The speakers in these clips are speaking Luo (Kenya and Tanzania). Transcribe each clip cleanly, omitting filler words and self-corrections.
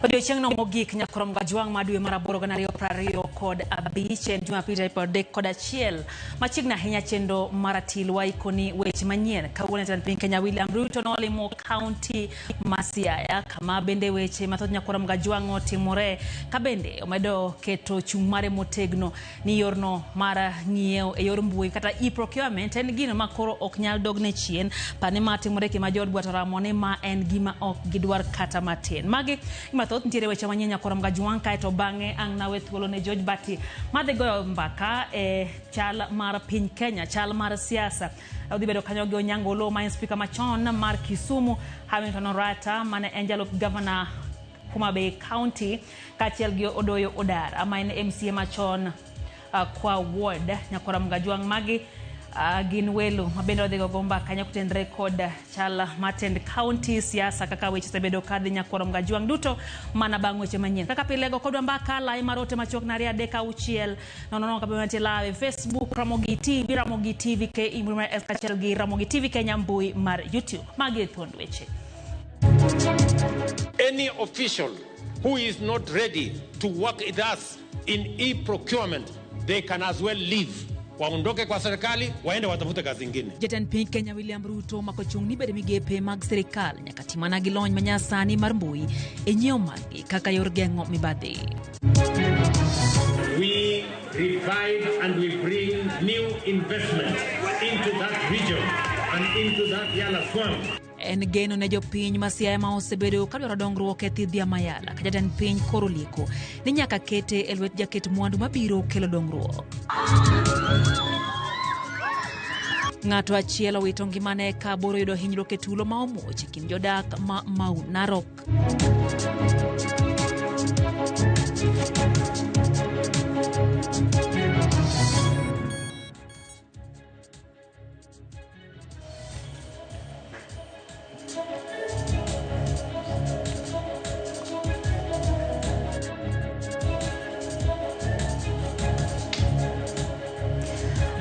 Odiochieng' no mogik nyakorom gajwang' madwe maraboro gana ariyo prariyo kod abich en Jumapil prodek kod achiel machiegni ahinya chendo maratil waikoni weche manyien kawuono jatend piny Kenya William Ruto nolimo kaunti ma Siaya kama bende weche mathoth nyakorom gajwang' otimore ka bende omedo keto chung' mare motegno ni yorno mar ng'iewo e yor mbui kata e-procurement en gino makoro ok nyal dogne chien pane matimore kama jood bwato ramone ma en gima ok gidwar kata matin. Magi mathoth ntiere weche manyien nyakorom gajwang' kaeto bang'e ang' nawe thuolo ne George Bati madhi goyo mbaka e chal mar piny Kenya, chal mar siasa. Odhi bedo kanyo gi Onyango Oloo ma en speaker machon mar Kisumu, Hamilton Orata mane en jalup governor Homa Bay County kaachiel gi Odoyo Odara ma en MCA machon kwa ward nyakorom gajwang' magi gin welo mabende odhi gogo mbaka kanyo kutendre kod chal matend county siasa kaka weche sebedo kadhi nyakorom gajwang' duto mana bang' weche manyien kaka pilego kodwa mbaka lai marote machok na ria deka uchiel nono kabe mate live Facebook Ramogi TV ke imruma eskachel gi Ramogi TV Kenya mbui mar YouTube magi thond weche. Any official who is not ready to work with us in e-procurement, they can as well leave. Waondoke kwa serikali waende watafute kazi nyingine. Jatend piny Kenya William Ruto makochung' ni bede migepe mag serikal nyaka timana gi lony manyasani mar mbui e nyiewo margi kaka yor geng'o mibadhi. We revive and we bring new investment into that region and into that Yala swamp. En geno ne jopiny ma Siaya ma osebedo kadwaro dongruok e thidhia mayala ka jatend piny koro lieko ni nyaka kete e lwet jaket mwandu mabiro kelo dongruok. Ng'ato achiel owito ngimane ka boro yudo hinyruok e tulo ma omuoch e kind jodak ma Mau Narok.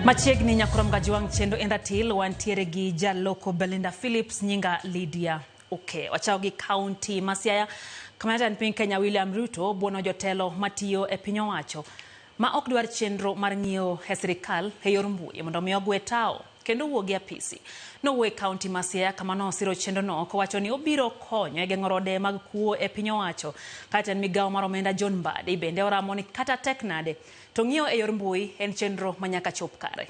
Machiegni nyakorom gajwang' chendo endatil wantiere gi jaloko Belinda Phillips nyinga Lydia Oke. Wachao gi county ma Siaya kama jatend piny Kenya William Ruto buono jotelo matiyo e piny owacho ma ok dwar chenro mar ng'iewo e sirikal e yor mbui mondo mi ogwe tao kendo wuogi apisi. Nowuoyo county ma Siaya kama nosiro chenro no kowacho ni obiro konyo e geng'o rode mag kuo e piny owacho kata en migawo mar omenda John Mbadi bende oramo ni kata tek nade to ng'iewo e yor mbui en chenro manyaka chop kare.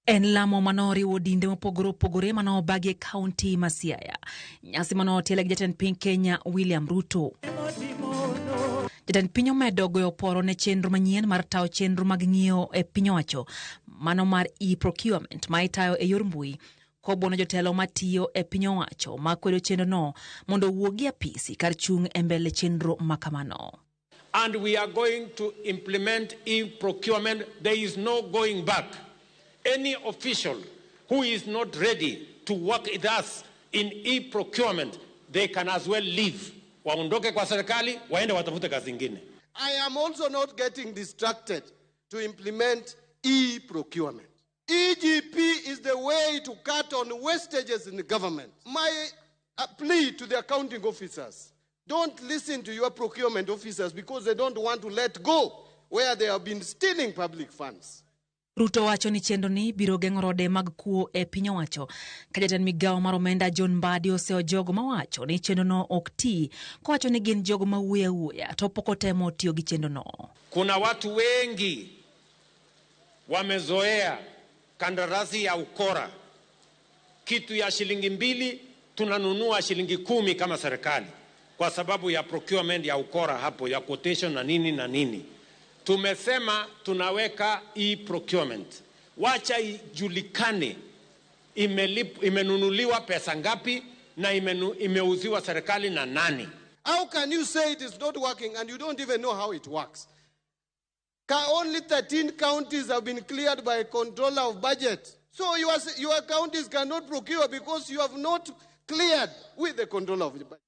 En lamo manoriwo dinde mopogore opogore manobagi e county ma Siaya. Nyasi manotiele gi jatend piny Kenya William Ruto. Jatend piny omedo goyo poro ne chenro manyien mar tao chenro mag ng'iewo e piny owacho mano mar e-procurement ma itayo e yor mbui kobuono jotelo matiyo e piny owacho ma kwedo chenro no mondo wuogi apisi kar chung' e mbele chenro makamano. And we are going to implement e-procurement. There is no going back. Any official who is not ready to work with us in e-procurement, they can as well leave. Waondoke kwa serikali waende watafute kazi nyingine. I am also not getting distracted to implement e-procurement. EGP is the way to cut on wastages in the government. My plea to the accounting officers: don't listen to your procurement officers because they don't want to let go where they have been stealing public funds. Ruto wacho ni chenro ni biro geng'o rode mag kuo e piny owacho ka jatend migawo mar omenda John Mbadi oseo jogo mawacho ni chenro no ok ti kowacho ni gin jogo ma wuya to pok otemo tiyo gi chenro no. Kuna watu wengi wamezoea kandarasi ya ukora. Kitu ya shilingi 2 tunanunua shilingi 10 kama serikali kwa sababu ya procurement ya ukora hapo ya quotation na nini na nini. Tumesema tunaweka e-procurement. Wacha ijulikane imenunuliwa pesa ngapi na imeuziwa serikali na nani. How can you say it is not working and you don't even know how it works? Only 13 counties have been cleared by a controller of budget. So your counties cannot procure because you have not cleared with the controller of the budget.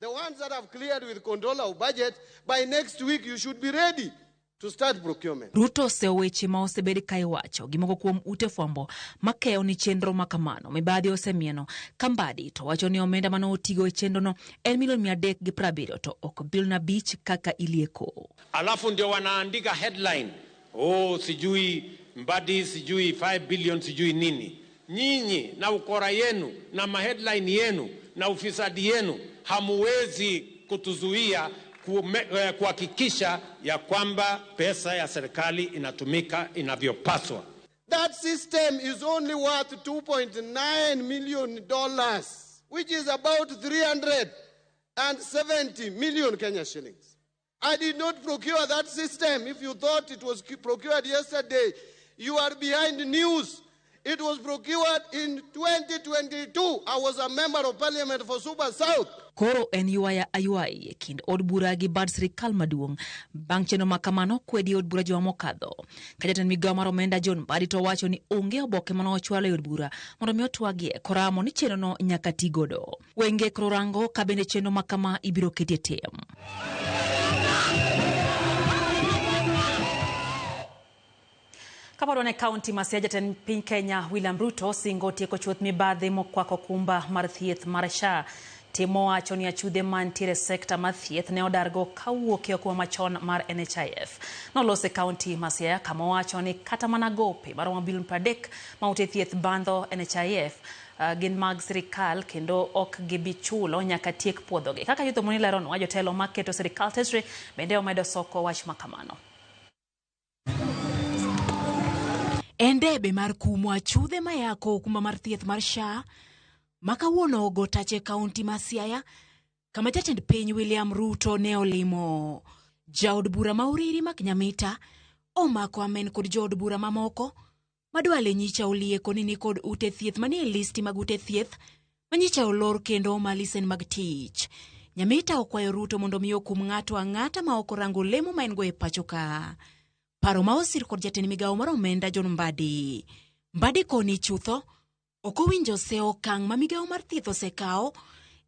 The ones that have cleared with controller of budget, by next week you should be ready to start procurement. Ruto oseweche ma osebedi ka iwacho gimoko kuom ute fwambo makeo ni chenro makamano. Mibadhi osemieno Kambadi to wacho ni omenda mano otigo e chenro no en milioni 370 to ok bilioni 5 kaka ilieko. Alafu ndio wanaandika headline, sijui Mbadi sijui 5 billion sijui nini. Nyinyi na ukora yenu na maheadline yenu na ufisadi yenu hamuwezi kutuzuia kuhakikisha ya kwamba pesa ya serikali inatumika inavyopaswa. That system is only worth $2.9 million, which is about 370 million Kenya shillings. I did not procure that system. If you thought it was procured yesterday, you are behind the news. It was procured in 2022. I was a member of parliament for Suba South. Koro en yuaya ayuai kind od bura gi bad sirikal maduong' bang' chenro makamano kwedi od bura juma mokadho. Ka jatend migawo mar omenda John Mbadi to wacho ni onge oboke mano ochwalo od bura mondo mi otwagie koramo ni chenro no nyaka ti godo. Wenge koro rango ka bende chenro makama ibiro ketie tem. Kaparone County Masia jatend piny Kenya William Ruto singo tieko chuoth mibadhi mokwako kumba mar thieth mar SHA. Timo wacho ni achudhe mantiere sekta mar thieth ne odargo kawuok e okuma machon mar NHIF. Nolose County Masia kama wacho ni kata mana gope maromo bilioni 30 ma ute thieth bandho NHIF gin mag sirikal kendo ok gibichulo nyaka tiek puodhogi. Kaka yutho moni leron wa jotelo maketo sirikal tesre bende omedo soko wach makamano. Endebe mar kumo achudhe mayako kuma mar thieth mar SHA makawuono ogo tache County ma Siaya kama jatend piny William Ruto ne olimo. Jaod bura mauriri mak Nyamita omako amen kod jaod bura mamoko madwale nyicha olieko ni kod ute thieth manie listi mag ute thieth manyicha olor kendo malisen mag tich. Nyamita okwayo Ruto mondo miyo kum ng'ato ang'ata ma ok orango lemo ma en go e pacho ka. Paro ma osir kod jatend migawo mar omenda John Mbadi. Mbadi koni chutho okowinjo se okang' ma migawo mar thieth osekao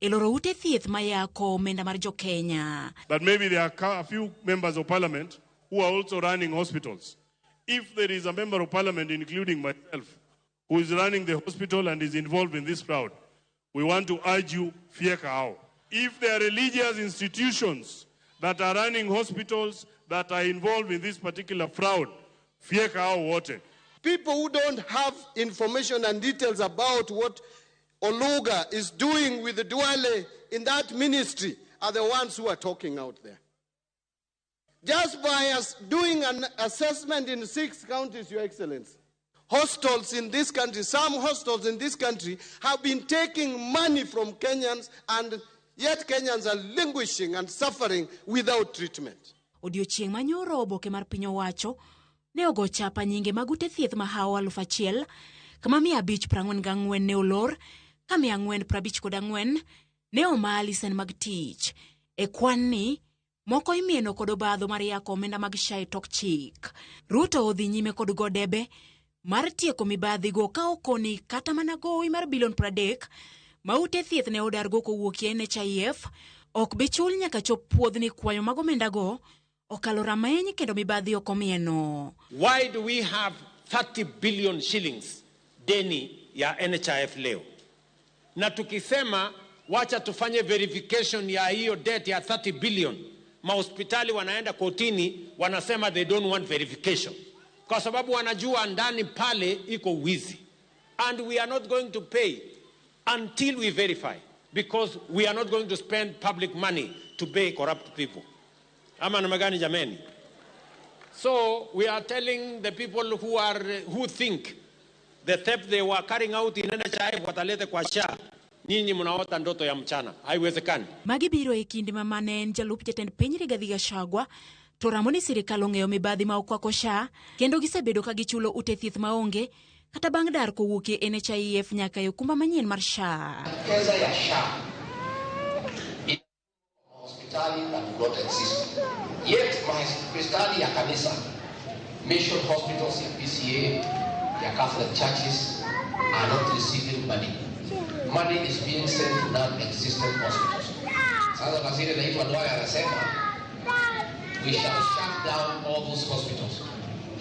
e loro ute thieth mayako omenda mar jo Kenya. But maybe there are a few members of parliament who are also running hospitals. If there is a member of parliament, including myself, who is running the hospital and is involved in this fraud, we want to urge you, fieka hao. If there are religious institutions that are running hospitals that are involved in this particular fraud, fieka hao wote. People who don't have information and details about what Oluga is doing with the Duale in that ministry are the ones who are talking out there. Just by us doing an assessment in 6 counties, Your Excellency, hostels in this country, some hostels in this country have been taking money from Kenyans, and yet Kenyans are languishing and suffering without treatment. Odiochieng' manyoro oboke mar piny owacho ne ogo chapa nyinge mag ute thieth ma hawa 1,000 kama 544 ne olor ka 454 ne omali sen mag tich. E kwan ni moko imieno kod obadho mar yako omenda mag SHA tok chik. Ruto odhi nyime kod godebe mar tieko mibadhi go ka okoni kata mana gowi mar bilioni 30 ma ute thieth ne odargo kowuok e NHIF ok bichul nyaka chop puodhni kwayo mag omenda go okalo rameny kendo mibadhi okomieno. Why do we have 30 billion shillings deni ya NHIF leo? Na tukisema wacha tufanye verification ya hiyo debt ya 30 billion, mahospitali wanaenda kotini wanasema they don't want verification kwa sababu wanajua ndani pale iko wizi, and we are not going to pay until we verify, because we are not going to spend public money to pay corrupt people. Ama namagani jameni? So we are telling the people who think the theft they were carrying out in NHIF watalete kwa SHA, nyinyi mnaota ndoto ya mchana. Haiwezekani. Magibiro e kinde ma mane en jalup jatend piny Rigathi Gachagua to ramo ni sirikal ong'eyo mibadhi ma okwako SHA kendo gisebedo ka gichulo ute thieth maonge kata bang' dar kowuok e NHIF nyaka e okumba manyien mar SHA. Pesa ya SHA hospitali that do not exist. Yet hospitali ya kanisa, mission hospitals ya PCA, ya Catholic churches are not receiving money. Money is being sent to non-existent hospitals. Sasa waziri naitwa Ndoya anasema we shall shut down all those hospitals.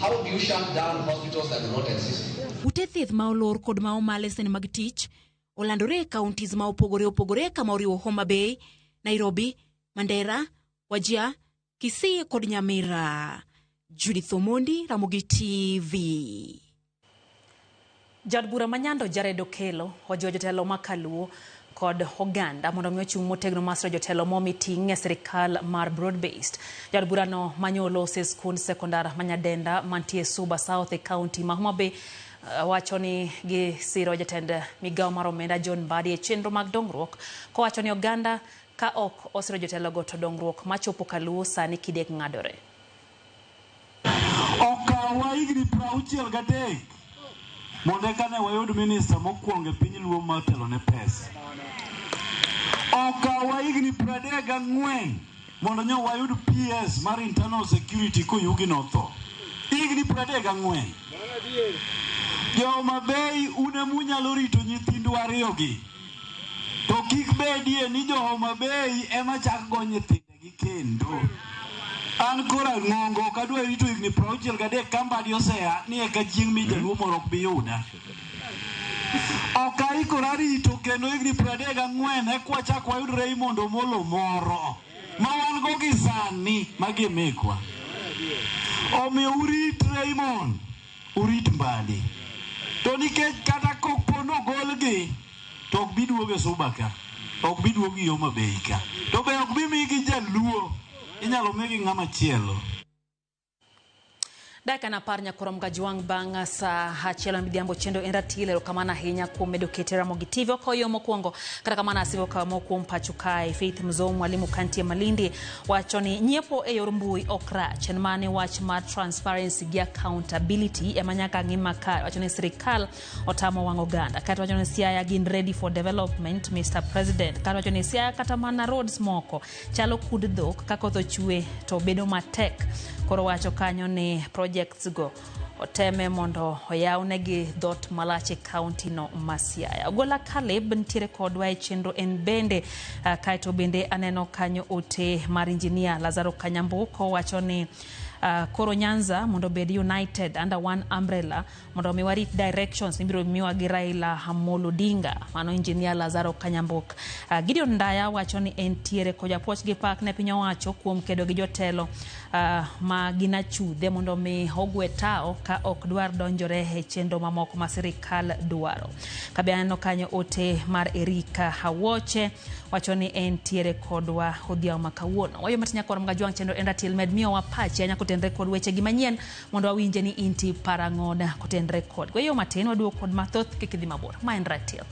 How do you shut down hospitals that do not exist? Ute thieth ma olor kod ma omale sene mag tich olandore e counties ma opogore kama oriwo Homa Bay, Nairobi, Mandera, Wajir, Kisii kod Nyamira. Judith Omondi, Ramogi TV. Jad bura manyando Jared Okelo ojiwo jotelo makaluo kod oganda mondo mi ochung' motegno masro jotelo momiting' e sirikal mar broad-based. Jad bura no manyolo se skund sekondar manyadenda mantie Suba South e county ma Homa Bay wacho ni gi siro jatend migao mar omenda John Mbadi e chenro mag dongruok ko wacho ni oganda ka ok osiro jotelo go to dongruok machopo kaluo sani kidek ng'adore. Okawa igni 63 monde kane wayud minister mokwongo e piny luo matelo ne pesa. Okawa igni 34 mondo nyo wayud PS mar internal security ko yugi no tho. Igni 34. Homa Bay une munyalo rito nyithindu ariyogi. To kik bedie ni Homa Bay ema chak go nyithindegi kendo. An kora ngongo kadwa rito igni 63 kambadi osea ni eka chieng' mi jaluo moro ok bi yuda. Okai kora rito kendo igni 34 e kwa chak wayud Raymond Omolo moro ma wan go gi sani magimekwa. Omiyo urit Raymond, urit Mbadi. To nikech kata kopono golgi to ok biduoge Suba ka, ok biduoge Homa Bay ka, to be ok bimigi jaluo, inyalo migi ng'ama chielo. Daka na par nyakorom gajuang bang sa hachielo midhiambo chendo endatile rokamana hinya kuom medo kete Ramogi TV okoyo mokwongo kata kamana asigo kama kuom pacho kae Faith Mzo mwalimu kantie Malindi wacho ni nyiepo e yor mbui okrach en mane wach mar transparency gi accountability emanyaka ng'ima ka wacho ni sirikal otamo wang' oganda kata wacho ni Siaya gin ready for development Mr. President kata wacho ni Siaya kata mana roads moko chalo kud dhok kako tho chwe to bedo matek koro wacho kanyo ni projects go oteme mondo oyawnegi dot malache county no Siaya. Ogola Caleb ntiere kodwa e chenro en bende kaito bende aneno kanyo ote mar engineer Lazaro Kanyambuko wacho ni Koro Nyanza mondo bed united under one umbrella mondo miwarit directions ibiro miwa gi Raila Amolo Odinga mano engineer Lazaro Kanyambuk. Gideon Ndaya wacho ni entiere ko japuoch gi pak ne piny owacho kuom kedo gi jotelo ma gina chudhe mondo mi ogwe tao ka ok dwar donjore e chenro mamoko ma sirikal dwaro. Kabe aneno kanyo ote mar Erika Hawoche wacho ni entiere kodwa odhiambo makawuono. Wayo matinya kor mga juang chenro endatil med miyo wapachi anya kotendre kod weche gi manyien mondo awinje ni inti parangoda kotendre kod. Wayo matin waduo kod mathoth kikidhi mabor. Ma en Ratil.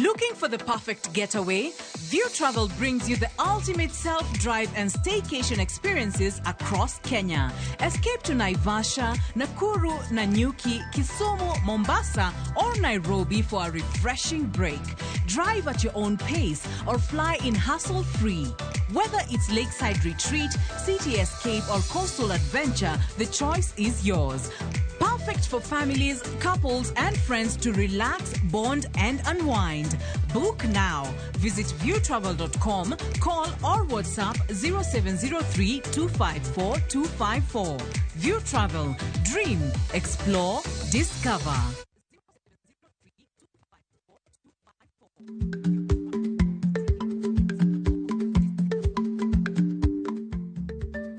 Looking for the perfect getaway? View Travel brings you the ultimate self-drive and staycation experiences across Kenya. Escape to Naivasha, Nakuru, Nanyuki, Kisumu, Mombasa, or Nairobi for a refreshing break. Drive at your own pace or fly in hassle-free. Whether it's lakeside retreat, city escape, or coastal adventure, the choice is yours. Perfect for families, couples, and friends to relax, bond, and unwind. Book now. Visit viewtravel.com, call or WhatsApp 0703 254 254. View Travel. Dream, explore, discover.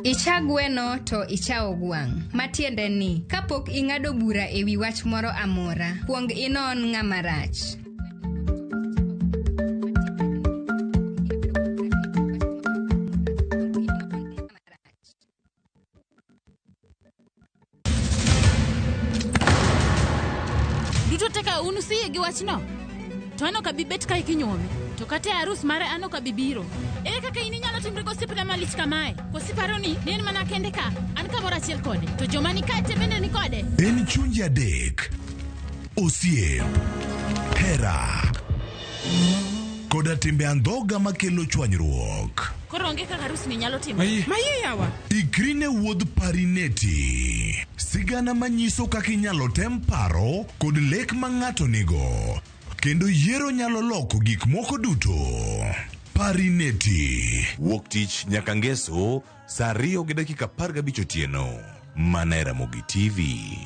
Icha gweno to ichao gwang'. Matiende ni, kapok ing'ado bura ewi wach moro amora, kuong inon ng'ama rach. Duto teka unusiye gi wachno. To ano kabibet kai kinyome. To kate arus mare ano kabibiro. Kaka ini nyalo timre gosipna malich kamae. Kosiparo ni nen mana kende ka. An kamora achiel kode. To joma ni kate bende ni kode. En chunja dek. Osiem. Hera. Koda timbe andhoga makelo chwanyruok. Koronge kaka harus ni nyalo timo. Maye yawa. Ikrine wuodh Parineti. Sigana manyiso kaka inyalo tem paro kod lek ma ng'ato nigo. Kendo yiero nyalo loko gik moko duto. Parineti. Wuok tich nyaka ngeso saa 2:15 otieno. Mana Ramogi TV.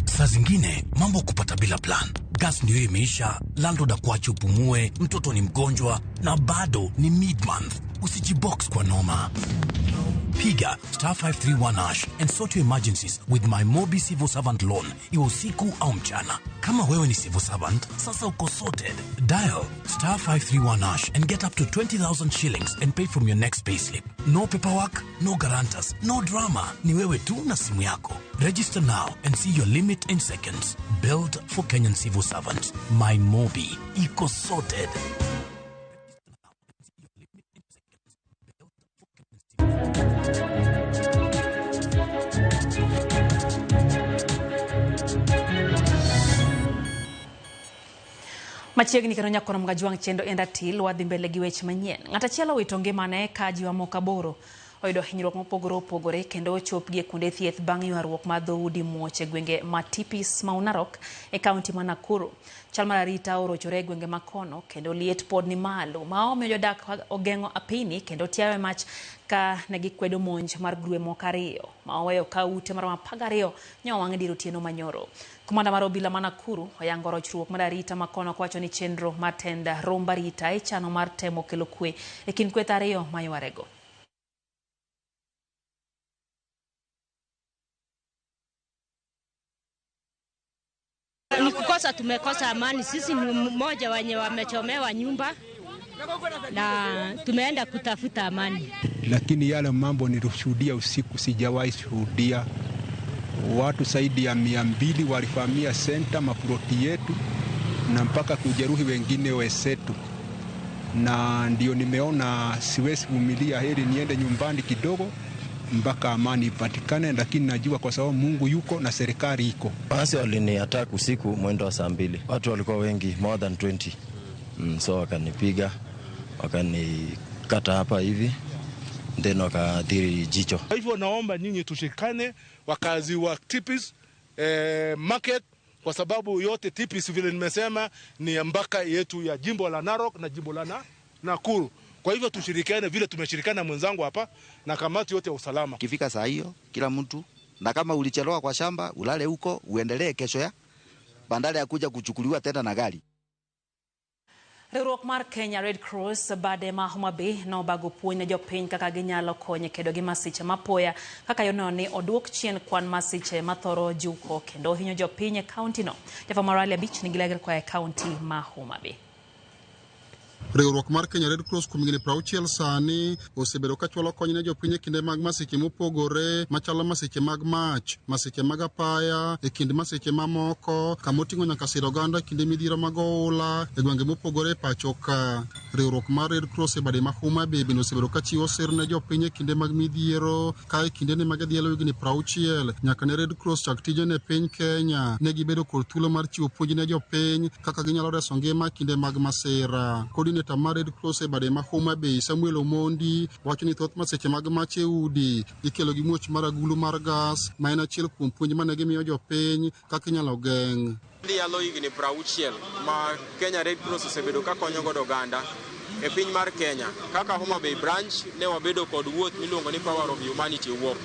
Saa zingine mambo kupata bila plan. Gas ndio imeisha, landlord akuache upumue, mtoto ni mgonjwa na bado ni mid-month. Usijibox kwa noma. Piga *531# and sort your emergencies with my Mobi Civil Servant Loan. Iwe usiku au mchana. Kama wewe ni civil servant, sasa uko sorted. Dial *531# and get up to 20,000 shillings and pay from your next payslip. No paperwork, no guarantors, no drama. Ni wewe tu na simu yako. Register now and see your limit in seconds. Build for Kenyan civil servants. My Mobi. Iko sorted. Machiegni kendo nyakoro mga juang chendo Endatil wadhi mbele gi weche manyien. Ng'ata chielo wito ngimane ka ji mamoko aboro oyudo hinyruok mopogore opogore kendo ochopgi e kuonde thieth bang' ywaruok mar dhoudi muoch e gwenge ma Tipis ma Narok e kaunti ma Nakuru. Chal mar arita orochore e gwenge ma kono kendo liet pod ni malo ma omiyo jodak ogeng'o apini kendo tiawe mach ka ne gikwedo monj mar grube moko ariyo ma oweyo ka ute mar 12 nyowang' diro otieno manyoro. Komanda mar obila ma Nakuru oyango rochruok mar arita ma kono kwacho ni chenro mar tenda romb arita e chano mar temo kelo kwe e kind kweth ariyo ma ywarego. Ni kukosa, tumekosa amani. Sisi ni mmoja wenye wamechomewa nyumba na tumeenda kutafuta amani. Lakini yale mambo nilishuhudia usiku sijawahi shuhudia. Watu zaidi ya 200 walivamia senta maploti yetu na mpaka kujeruhi wengine wesetu. Na ndio nimeona siwezi vumilia, heri niende nyumbani kidogo mpaka amani ipatikane, lakini najua kwa sababu Mungu yuko na serikali iko. Basi waliniattack usiku mwendo wa saa 2. Watu walikuwa wengi, more than 20. So wakanipiga, wakanikata hapa hivi, then wakadhiri jicho. Kwa hivyo naomba nyinyi tushikane, wakazi wa Tipis market, kwa sababu yote Tipis vile nimesema ni mpaka yetu ya jimbo la Narok na jimbo la Nakuru. Kwa hivyo tushirikiane vile tumeshirikana mwenzangu hapa na kamati yote ya usalama. Kifika saa hiyo kila mtu, na kama ulichelewa kwa shamba ulale huko uendelee kesho ya bandari ya kuja kuchukuliwa tena na gari. Riwruok mar Kenya Red Cross bade ma Homa Bay no bago puonj ne jopiny kaka ginyalo konyo kedo gi masiche mapoya kaka yono ni oduok chien kwan masiche mathoro juko kendo hinyo jopiny e kaunti no. Jafo Morale Beach ni gilegre kwa e kaunti ma Homa Bay. Riwruok mar Kenya Red Cross kuom higni 60 sani osebedo ka chwalo kony ne jopiny kinde mag masiche mopogore machalo masiche mag mach, masiche mag apaya, e kind masiche mamoko kama oting'o nyaka siro oganda kinde midhiero mag oula e gwenge mopogore pacho ka. Riwruok mar Red Cross e bade ma Homa Bay bende osebedo ka chiwo sir ne jopiny kinde mag midhiero ka e kinde ne mag dhialo higni 60 nyaka ne Red Cross chak tije ne piny Kenya ne gibedo kod thuolo mar chiwo puonj ne jopiny kaka ginyalo reso ngima kinde mag masira. Coordinator mar Red Cross e bade ma Homa Bay Samuel Omondi wacho ni thoth masiche mag mach e udi ikelo gi muoch mar agulu mar gas ma en achiel kuom puonj mane gimiyo jopiny kaka inyalo geng'. Dhialo higni 60 ma Kenya Red Cross osebedo ka konyo godo oganda e piny mar Kenya. Kaka Homa Bay branch ne wabedo kod wuoth miluongo ni Power of Humanity Walk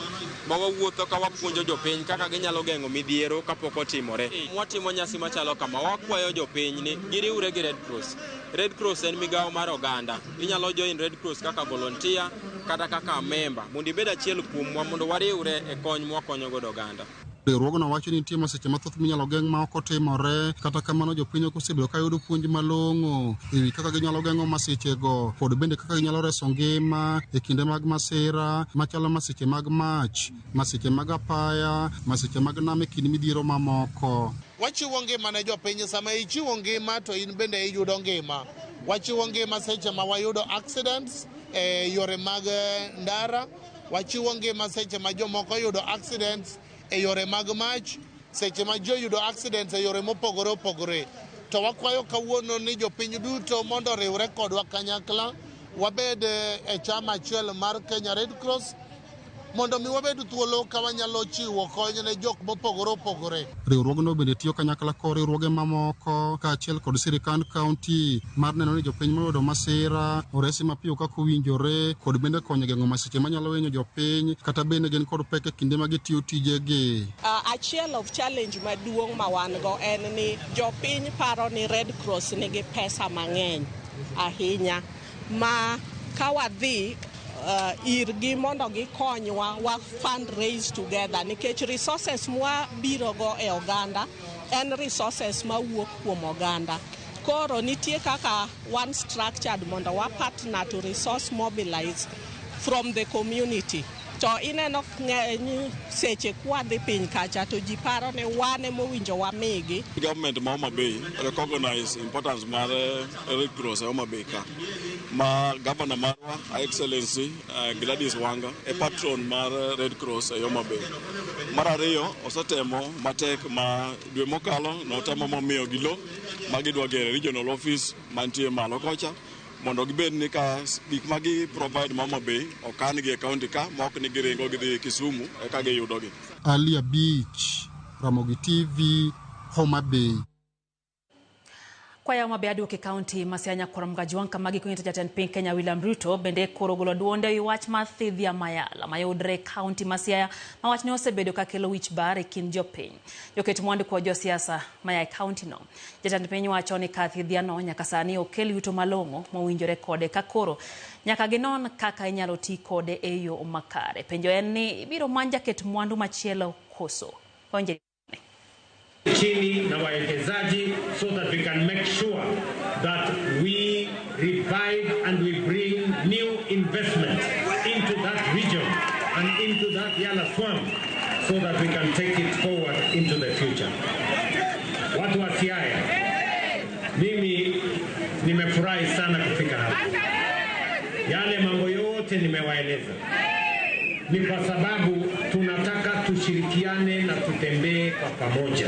ma wawuotho ka wapuonjo jopiny kaka ginyalo geng'o midhiero kapok otimore. Watimo nyasi machalo kama, wakwayo jopiny ni giriwre gi Red Cross. Red Cross en migawo mar oganda. Inyalo join Red Cross kaka volunteer kata kaka member mondo ibed achiel kuomwa mondo wariwre e kony mwakonyo godo oganda. Riwruogno wacho ni nitie masiche mathoth minyalo geng' ma ok otimore, kata kamano jopiny ok osebedo ka yudo puonj malong'o ewi kaka ginyalo geng'o masichego kod bende kaka ginyalo reso ngima e kinde mag masira machalo masiche mag mach, masiche mag apaya, masiche mag nam e kind midhiero mamoko. Wachiwo ngima ne jopiny. Sama ichiwo ngima to in bende iyudo ngima. Wachiwo ngima seche ma wayudo accidents e yore mag ndara. Wachiwo ngima seche ma jomoko yudo accidents e yore mag mach, seche ma jo yudo accidents e yore mopogore opogore. to wakwayo kawuono ni jopiny duto mondo riwre kodwa kanyakla wabed e chama achiel mar Kenya Red Cross mondo mi wabed thuolo ka wanyalo chiwo kony ne jok mopogore opogore. Riwruogno bende tiyo kanyakla kod riwruoge mamoko kaachiel kod sirikand kaunti mar neno ni jopiny moyudo masira oresi mapiyo kaka owinjore kod bende konyo geng'o masiche manyalo hinyo jopiny kata bende gin kod pek e kinde ma gitiyo tijegi. Achiel of challenge maduong' ma wan go en ni jopiny paro ni Red Cross nigi pesa mang'eny ahinya ma ka wadhi irgi mondo gikonywa wa fundraise together nikech resources mwa biro go e oganda en resources ma wuok kuom oganda. Koro nitie kaka one structured mondo wa partner to resource mobilize from the community. To ineno ng'eny seche kwadhi piny kacha to ji paro ni wane mowinjo wamigi. Government ma Homa Bay recognize importance mar Red Cross e Homa Bay ka. Ma Governor marwa, Excellency Gladys Wanga, e patron mar Red Cross e Homa Bay. Mar ariyo, osetemo matek ma dwe mokalo notemo momiyo gilo ma gidwa gero regional office mantie malo kocha mondo gibed ni ka gik ma gi provide Homa Bay okan gi e county ka mok ni giringo gidhi Kisumu e ka giyudogi. Alia Beach, Ramogi TV, Homa Bay. Kwa ya mabeadu ke kaunti Masiaya Koramga Juanka magi kunyita jatend piny Kenya William Ruto bende koro golo duonde wi wach mar thidhia mayala mayudre kaunti Masiaya ma wach ne osebedo ka kelo wich bar e kind jopiny. Joket mwandu kwa josiasa maya kaunti no. Jatend piny wacho ni ka thidhia no nyaka sani okel yuto malong'o mowinjore kode ka koro nyaka ginon kaka inyalo ti kode e yo makare. Penjo en ni biro manja ket mwandu machielo koso. Onje chini na wawekezaji so that we can make sure that we revive and we bring new investment into that region and into that Yala swamp so that we can take it forward into the future. Watu wa Siaya, mimi nimefurahi sana kufika hapa. Yale mambo yote nimewaeleza ni kwa sababu tunataka tushirikiane na tutembee kwa pamoja.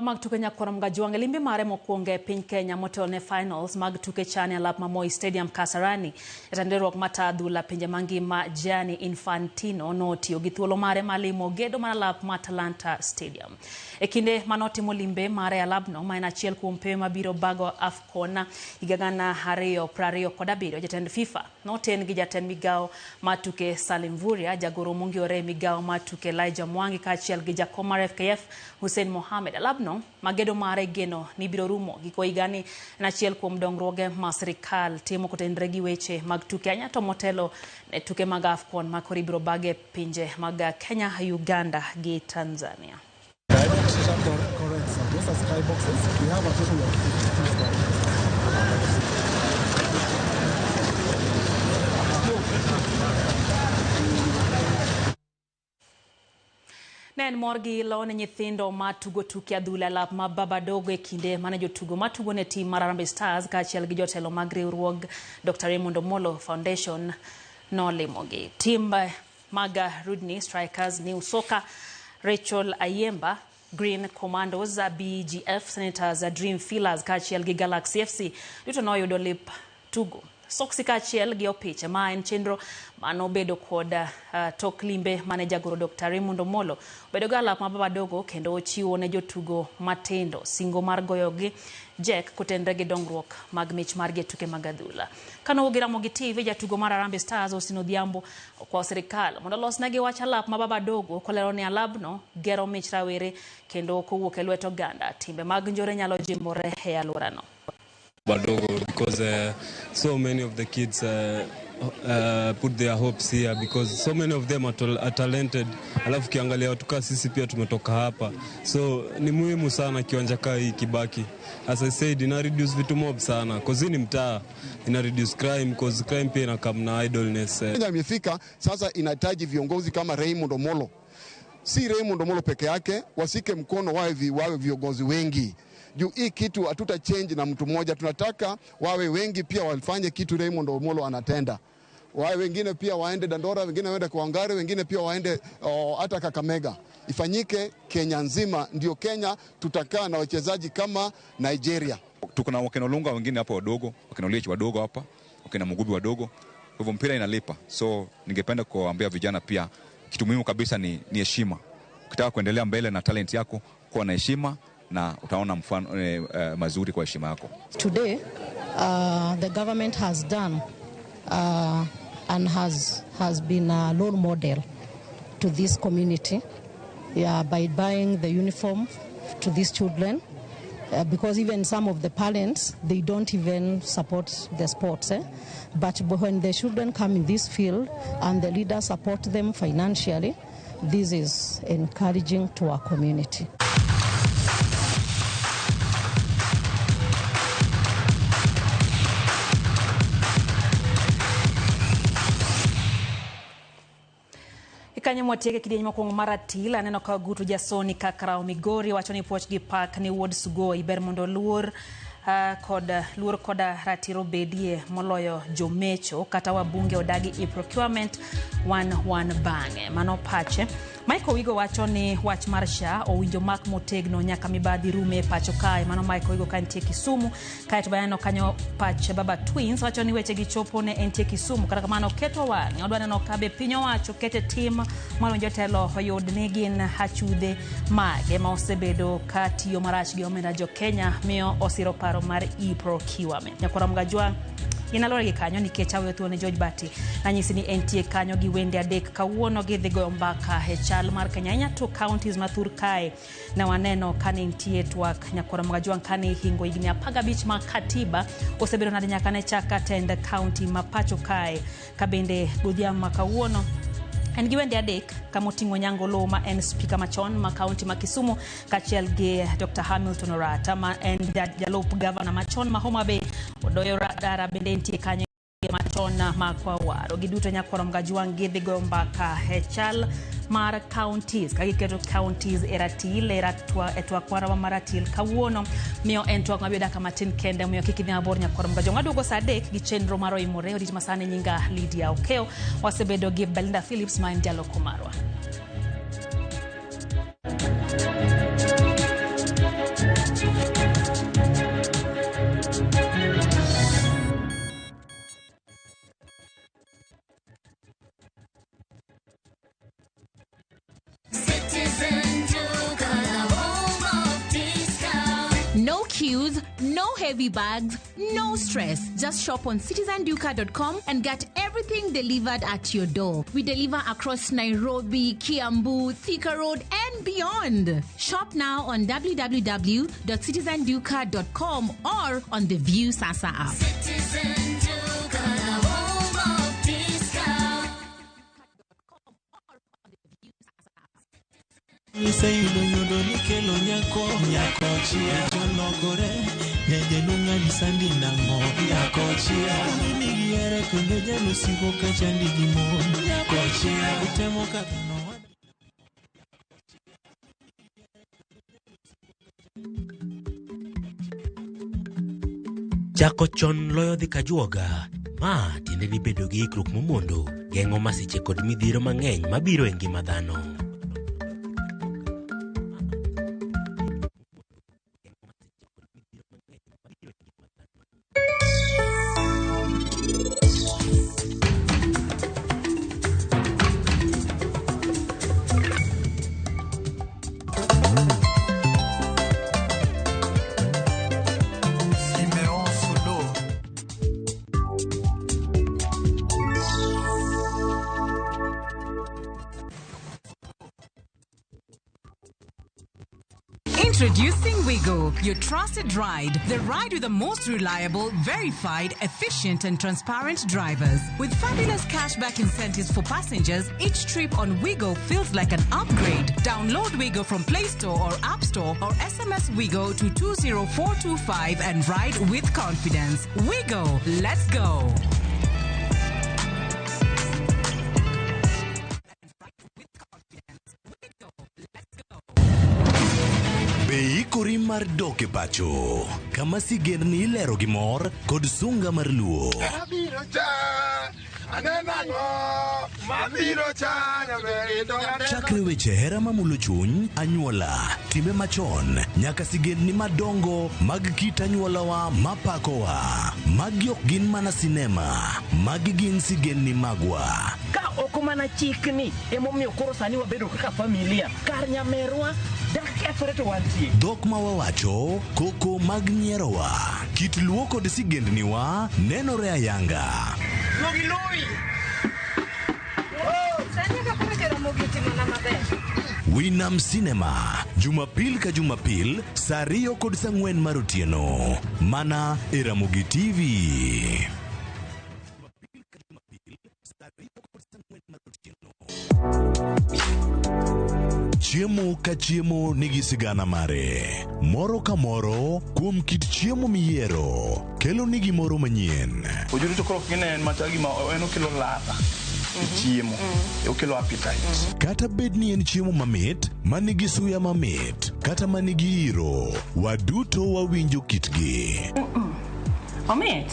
Mag tuke Nyakoramga Juang limbe mare mokwongo piny Kenya motone finals mag tuke chane alap ma Moi Stadium Kasarani. Jatendruok mar adhula pinje mangima Gianni Infantino notiyo gi thuolo mare malimo gedo mar alap ma Talanta Stadium. E kinde manotimo limbe mare alapno ma en achiel kuom pewe mabiro bago AFCON higa 2027 jatend FIFA noten gi jatend migawo mar tuke Salim Vuria, jagoro mongiore migawo mar tuke Elijah Mwangi kaachiel gi jakom mar FKF Hussein Mohamed. Alapno magedo mare geno ni biro rumo giko higani en achiel kuom dongruoge ma sirikal timo kotenre gi weche mag tuke anya to motelo ne tuke mag AFCON ma koro ibiro bage pinje mag Kenya, Uganda gi Tanzania. Correct, sir. Those are skyboxes. We have a total of 52 skyboxes. Nen morgi lo ne nyithindo matugo tuke adhula lap ma Babadogo e kinde mane jotugo matugo ne tim mar Harambee Stars kaachiel gi jotelo mag riwruog Dr. Raymond Omolo Foundation nolimogi. Tim mag Rudney Strikers, New Soka, Rachel Ayemba, Green Commandos, BGF, Senators, Dream Fillers kaachiel gi Galaxy FC duto noyudo lip tugo. Soksi kaachiel gi opich ma en chenro mano bedo kod tok limbe mane jagoro Dr. Raymond Omolo bedo ga alap ma Babadogo kendo ochiwo ne jotugo matindo singo mar goyogi Jack kotenre gi dongruok mag mich mar tuke mag adhula. Kano ogiramo gi TV jatugo mar Harambee Stars Osino Odhiambo kwa serikal mondo losnegi wach alap ma Babadogo kolero ni alabno gero mich rawere kendo kowuok e lwet oganda timbe mag njore nyalo jimbore e alworano. Babadogo because so many of the kids put their hopes here because so many of them are talented. Alafu kiangalia watu kama sisi pia tumetoka hapa, so ni muhimu sana kiwanja kaa hii kibaki. As I said, ina reduce vitu mob sana cause ni mtaa, ina reduce crime cause crime pia inakam na idleness. Imefika sasa inahitaji viongozi kama Raymond Omolo. Si Raymond Omolo peke yake, wasike mkono wawe viongozi wengi. juu hii kitu hatuta change na mtu mmoja. Tunataka wawe wengi pia wafanye kitu Raymond Omolo anatenda. Wawe wengine pia waende Dandora, wengine waende kwa Wangari, wengine pia waende hata Kakamega. Ifanyike Kenya nzima, ndio Kenya tutakaa na wachezaji kama Nigeria. Tuko na wakina Olunga wengine hapo wadogo, wakina Oliech wadogo hapa, wakina Mugubi wadogo. Kwa hivyo mpira inalipa. So ningependa kuambia vijana pia kitu muhimu kabisa ni heshima. Ukitaka kuendelea mbele na talent yako, kuwa na heshima na utaona mfano mazuri kwa heshima yako. Today the government has done and has been a role model to this community, by buying the uniform to these children, because even some of the parents, they don't even support the sports. But when the children come in this field and the leaders support them financially, this is encouraging to our community. Kanye mwatieke kidienye mwakongo maratila neno ka gutu jasoni kakarao Migori wachoni pochgi park ni ward sugo ibermondo luor koda ratiro bedie moloyo jomecho kata wabunge odagi procurement one bange mano pache Michael Wigo wachoni wach marsha owinjo mak motegno nyaka mibadhi rume pacho kai mano Michael Wigo kantie Kisumu kaito bayano kanyo pache baba twins wachoni weche gichopo ne entie Kisumu kata kamano keto wangi odwane no kabe pinyo wacho kete team malo jotelo hoyod negin hachudhe mage ma osebedo kati yo marach gi omenda jo Kenya miyo osiro paro mar procurement nyakora mgajwa inalore gi kanyo nikech awe thuone George Bati nanyisi ni entie kanyo gi wende adek kawuono gi dhigo mbaka e chal mar Kenya to counties mathur kae na waneno kane entie twak nyakora mgajwa kane hingo igni 15 ma katiba osebedo nade nyaka ne chaka tend county mapacho kae kabende godhiambo kawuono en giwende adek kamotingo Nyangolo ma en speaker machon ma county ma Kisumu kachiel gi Dr. Hamilton Orata ma en jalup governor machon ma Homa Bay odoyo dara bende entie kanyo machon ma kwa waro giduto nyakora mgajwang gidhigo mbaka hechal mar counties kagiketo counties eratile etwa kwara wa maratil kawuono miyo entwa mabeda kama tin kende miyo kikidhi mabor nyakora mgajwang adugo sadek gi chenro maro imore odit masane nyinga Lydia Okeo wasebedo gi Belinda Phillips ma ndialo kumarwa. No queues, no heavy bags, no stress. Just shop on citizenduka.com and get everything delivered at your door. We deliver across Nairobi, Kiambu, Thika Road and beyond. Shop now on www.citizenduka.com or on the View Sasa app. Chako chon loyo dhi kajuoga ma tiende ni bedo gi ikruok momondo geng'o masiche kod midhiero mang'eny mabiro e ngima dhano. Introducing Wigo, your trusted ride. The ride with the most reliable, verified, efficient and transparent drivers. With fabulous cashback incentives for passengers, each trip on Wigo feels like an upgrade. Download Wigo from Play Store or App Store or SMS Wigo to 20425 and ride with confidence. Wigo, let's go. Bei Ikori mar doke pacho kama sigendni ilero gi mor kod sunga mar luo. Chakre weche hera mamulo chuny, anyuola, time machon, nyaka sigendni madongo mag kit anyuolawa mapakowa. Magi ok gin mana sinema, magi gin sigendni magwa. Ka ok mana chikni emomiyo koro sani wabedo kaka familia. Kar nyamerwa dak efore to wantie. Dhok ma wawacho, koko mag nyierowa, kit luo kod sigendniwa nenore ayanga. Winam Cinema, Jumapil ka Jumapil, saa 2 kod saa 4 mar otieno. Mana e Ramogi TV. Chiemo ka chiemo nigi sigana mare. Moro ka moro kuom kit chiemo miyiero kelo nigi moro manyien. Ojuri to koro kine machagi ma eno kilo ladha. Chiemo okelo appetite. Kata bed ni en chiemo mamit, manigi suya mamit, kata manigi iro, waduto wawinjo kitgi. Omit.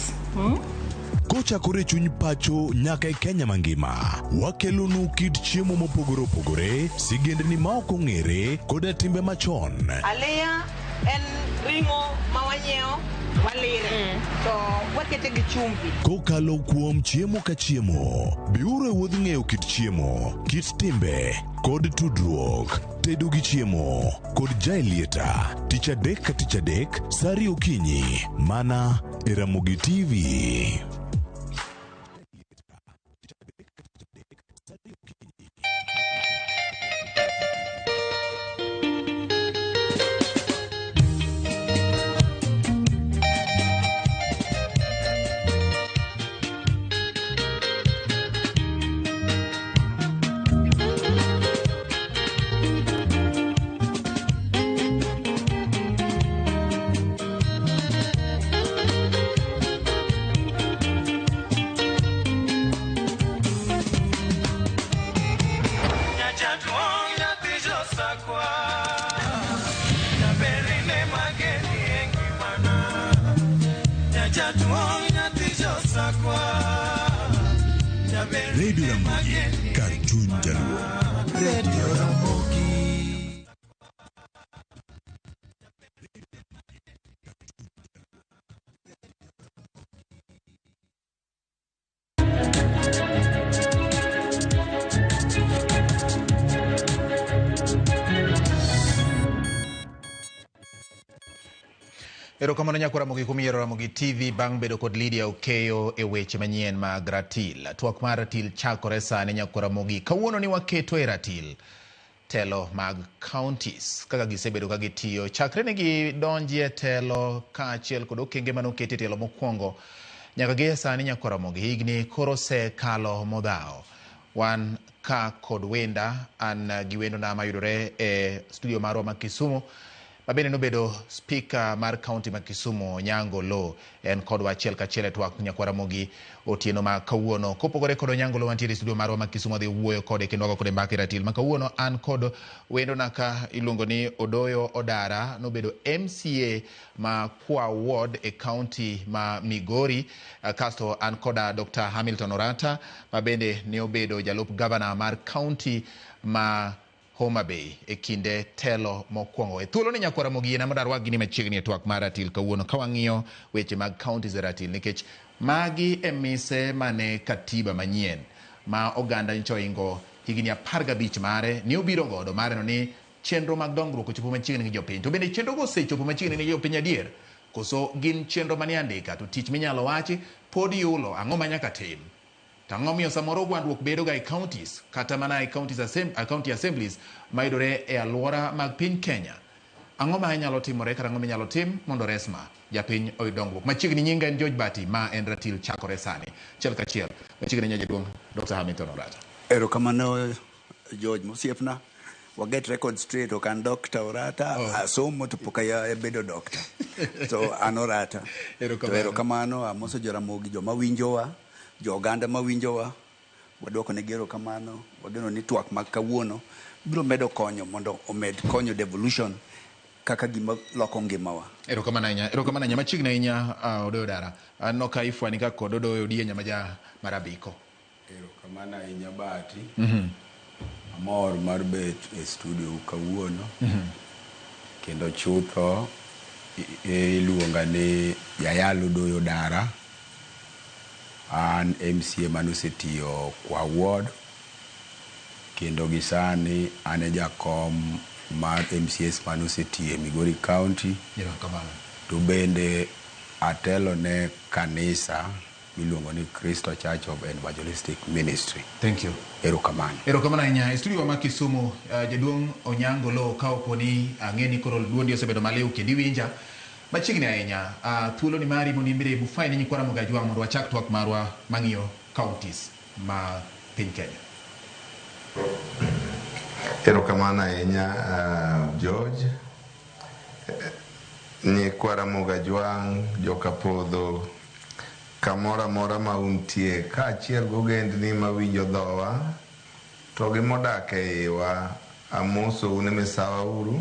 Kochakore chuny pacho nyaka e Kenya mangima, wakelonu kit chiemo mopogore opogore, sigendni ma ok ong'ere koda timbe machon. Aleya en ringo mawanyeo walire to wakete gi chumbi. Kokalo kuom chiemo ka chiemo, biuru e wuodh ng'eyo kit chiemo, kit timbe kod tudruok. Tedo gi chiemo kod jailieta, tich adek ka tich adek, saa 2 okinyi, mana e Ramogi TV. Radio Ramogi, Cartoon Jaluo. Radio Ramogi. Erokamano nyakwa Ramogi kuom yiero Ramogi TV bang' bedo kod Lydia Okeyo e weche manyien mag Ratil. Twak mar Ratil chakore sani nyakwa Ramogi. Kawuono ni waketo e Ratil telo mag counties kaka gisebedo ka gitiyo. Chakre ne gidonji e telo kaachiel kod okenge manoketi e telo mokwongo nyaka gi sani nyakwa Ramogi. Higni koro sekalo modhaw. Wan ka kod wenda an gi wendona mayudore e studio marwa ma Kisumu. Mabende nobedo speaker mar county ma Kisumu Nyango Lo en kod wachiel kachiel e twak nyakwa Ramogi otieno ma kawuono. Kopogore kod Nyango Lo wantiere studio marwa ma Kisumu dhi wuoyo kode kendo wago kode mbaka Ratil. Ma kawuono an kod wendo naka iluongo ni Odoyo Odara nobedo MCA ma Kwa Ward e county ma Migori. Kasto an koda Dr. Hamilton Orata mabende ne obedo jalup governor mar county ma Homa Bay e kinde telo mokwongo. E thuolo ni nyakwa Ramogi na modar wagi ni machiegni e twak mar Ratil kawuono ka wang'iyo weche mag counties e Ratil nikech magi e mise mane katiba manyien ma oganda ncho ingo higni 15 mare ni obiro godo mare no ni chenro mag dongruok ochopo machiegni gi jopiny. To bende chenro go osechopo machiegni gi jopiny adier koso gin chenro mane andika to tich minyalo wachi pod yulo ang'o ma nyaka tim. Tang'o miyo samoro gwandruok bedo ga e counties kata mana e county assemblies mayudore e alwora mag piny Kenya. Ang'o ma inyalo timore kata ang'o minyalo tim mondo resma japiny oyud dongruok. Machiegni nyinga en George Bati ma en Ratil chakore sani. Chiel kachiel machiegni nyaje duong' Dr. Hamilton Orata. Erokamano George Musiepna. Waget record straight okan Dr. Orata asomo to pok bedo doctor. So an Orata. Erokamano amoso Jaramogi joma winjowa. Jo oganda mawinjowa wadwoko ne gero kamano wageno ni twak mag kawuono biro medo konyo mondo omed konyo devolution kaka gima loko ngimawa. Erokamano ahinya machiegni ahinya Odoyo Dara. Anno ka ifwani ka kod Odoyo Odienya maja marabiko. Erokamano ahinya Bati. Amor mar bet e studio kawuono. Kendo chutho iluonga ni Yayalo Odoyo Dara. An MCA manosetiyo kwa ward. Kendo gisani ane jakom mar MCS manosetiyo e Migori County. To bende atelo ne kanisa miluongo ni Cristo Church of Evangelistic Ministry. Thank you. Erokamano ahinya. E studio ma Kisumu, jaduong' Onyango Lo ka oponi ang'eni koro duondi osebedo maliw kendo iwinja. Machiegni ahinya, thuolo ni mari mondo imbire bufai ni nyikwara Mogajwang' mondo wachak twak marwa mang'iyo counties ma piny Kenya. Erokamano ahinya George. Nyikwara Mogajwang', joka podho, kamora mora ma untie, kaachiel gogendni mawinjo dhowa, to gi modak e iwa, amoso une misawa uru,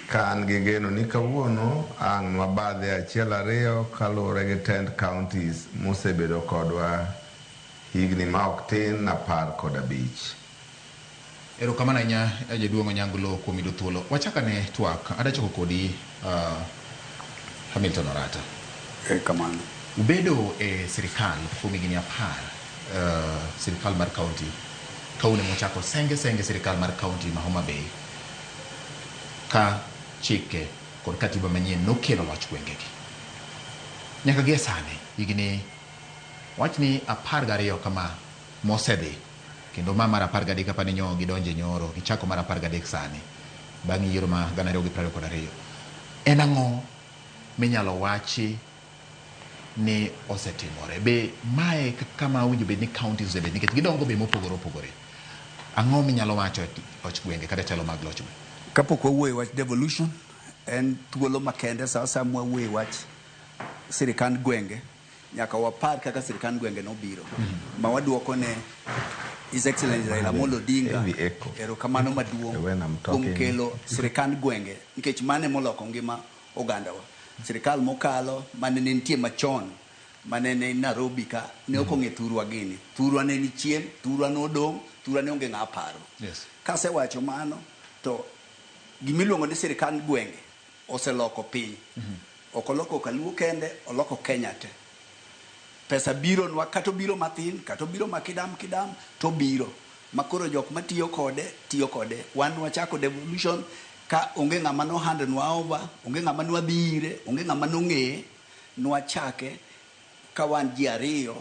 ka an gi geno ni kawuono ang' mabadhe achiel ariyo kaluwore gi 10 counties mosebedo kodwa higni ma ok tin 15. Erokamano ahinya jaduong' Onyango Lo kuom yudo thuolo. Wachakane twak, adachako kodi Hamilton Orata. Kamano. Ubedo e sirikal kuom higni 10, sirikal mar county. Kaune mochako senge sirikal mar county ma Homa Bay. Ka chike kod katiba manyien nokelo loch gwengegi. Nyaka gie sani higni wachni 12 kama mosedhi. Kendo ma mar 13 kapani nyo gidonje nyoro, gichako mar 13 sani. Bang' yiero ma 2022. En ang'o minyalo wachi ni osetimore? Be mae kama winjo bed ni counties osebed nikech gidongo be mopogore opogore. Ang'o minyalo wacho loch gwenge kata telo mag loch gwenge? Kapok wawuoyo wach devolution, en thuolo makende sa mwawuoyo wach sirikand gwenge, nyaka wapar kaka sirikand gwenge nobiro. Ma waduoko ne His Excellency Raila Amolo Odinga, erokamano maduong' kuom kelo sirikand gwenge, nikech mane moloko ngima ogandawa. Sirikal mokalo mane nitie machon, mane ne Nairobi ka ne ok ong'e thurwa gini. Thurwa ne ni chien, thurwa nodong', thurwa ne onge ng'a paro. Kasewacho mano, to gimiluongo ni sirikand gwenge oseloko piny. Ok oloko Kaluo kende, oloko Kenya te. Pesa biro nwa, kato biro mathin, kato biro makidam, to biro. Makoro jok matiyo kode. Wan wachako devolution ka onge ng'ama no hand nwa over, onge ng'ama nwa dhire, onge ng'ama no ng'e, nwa chake ka wan ji ariyo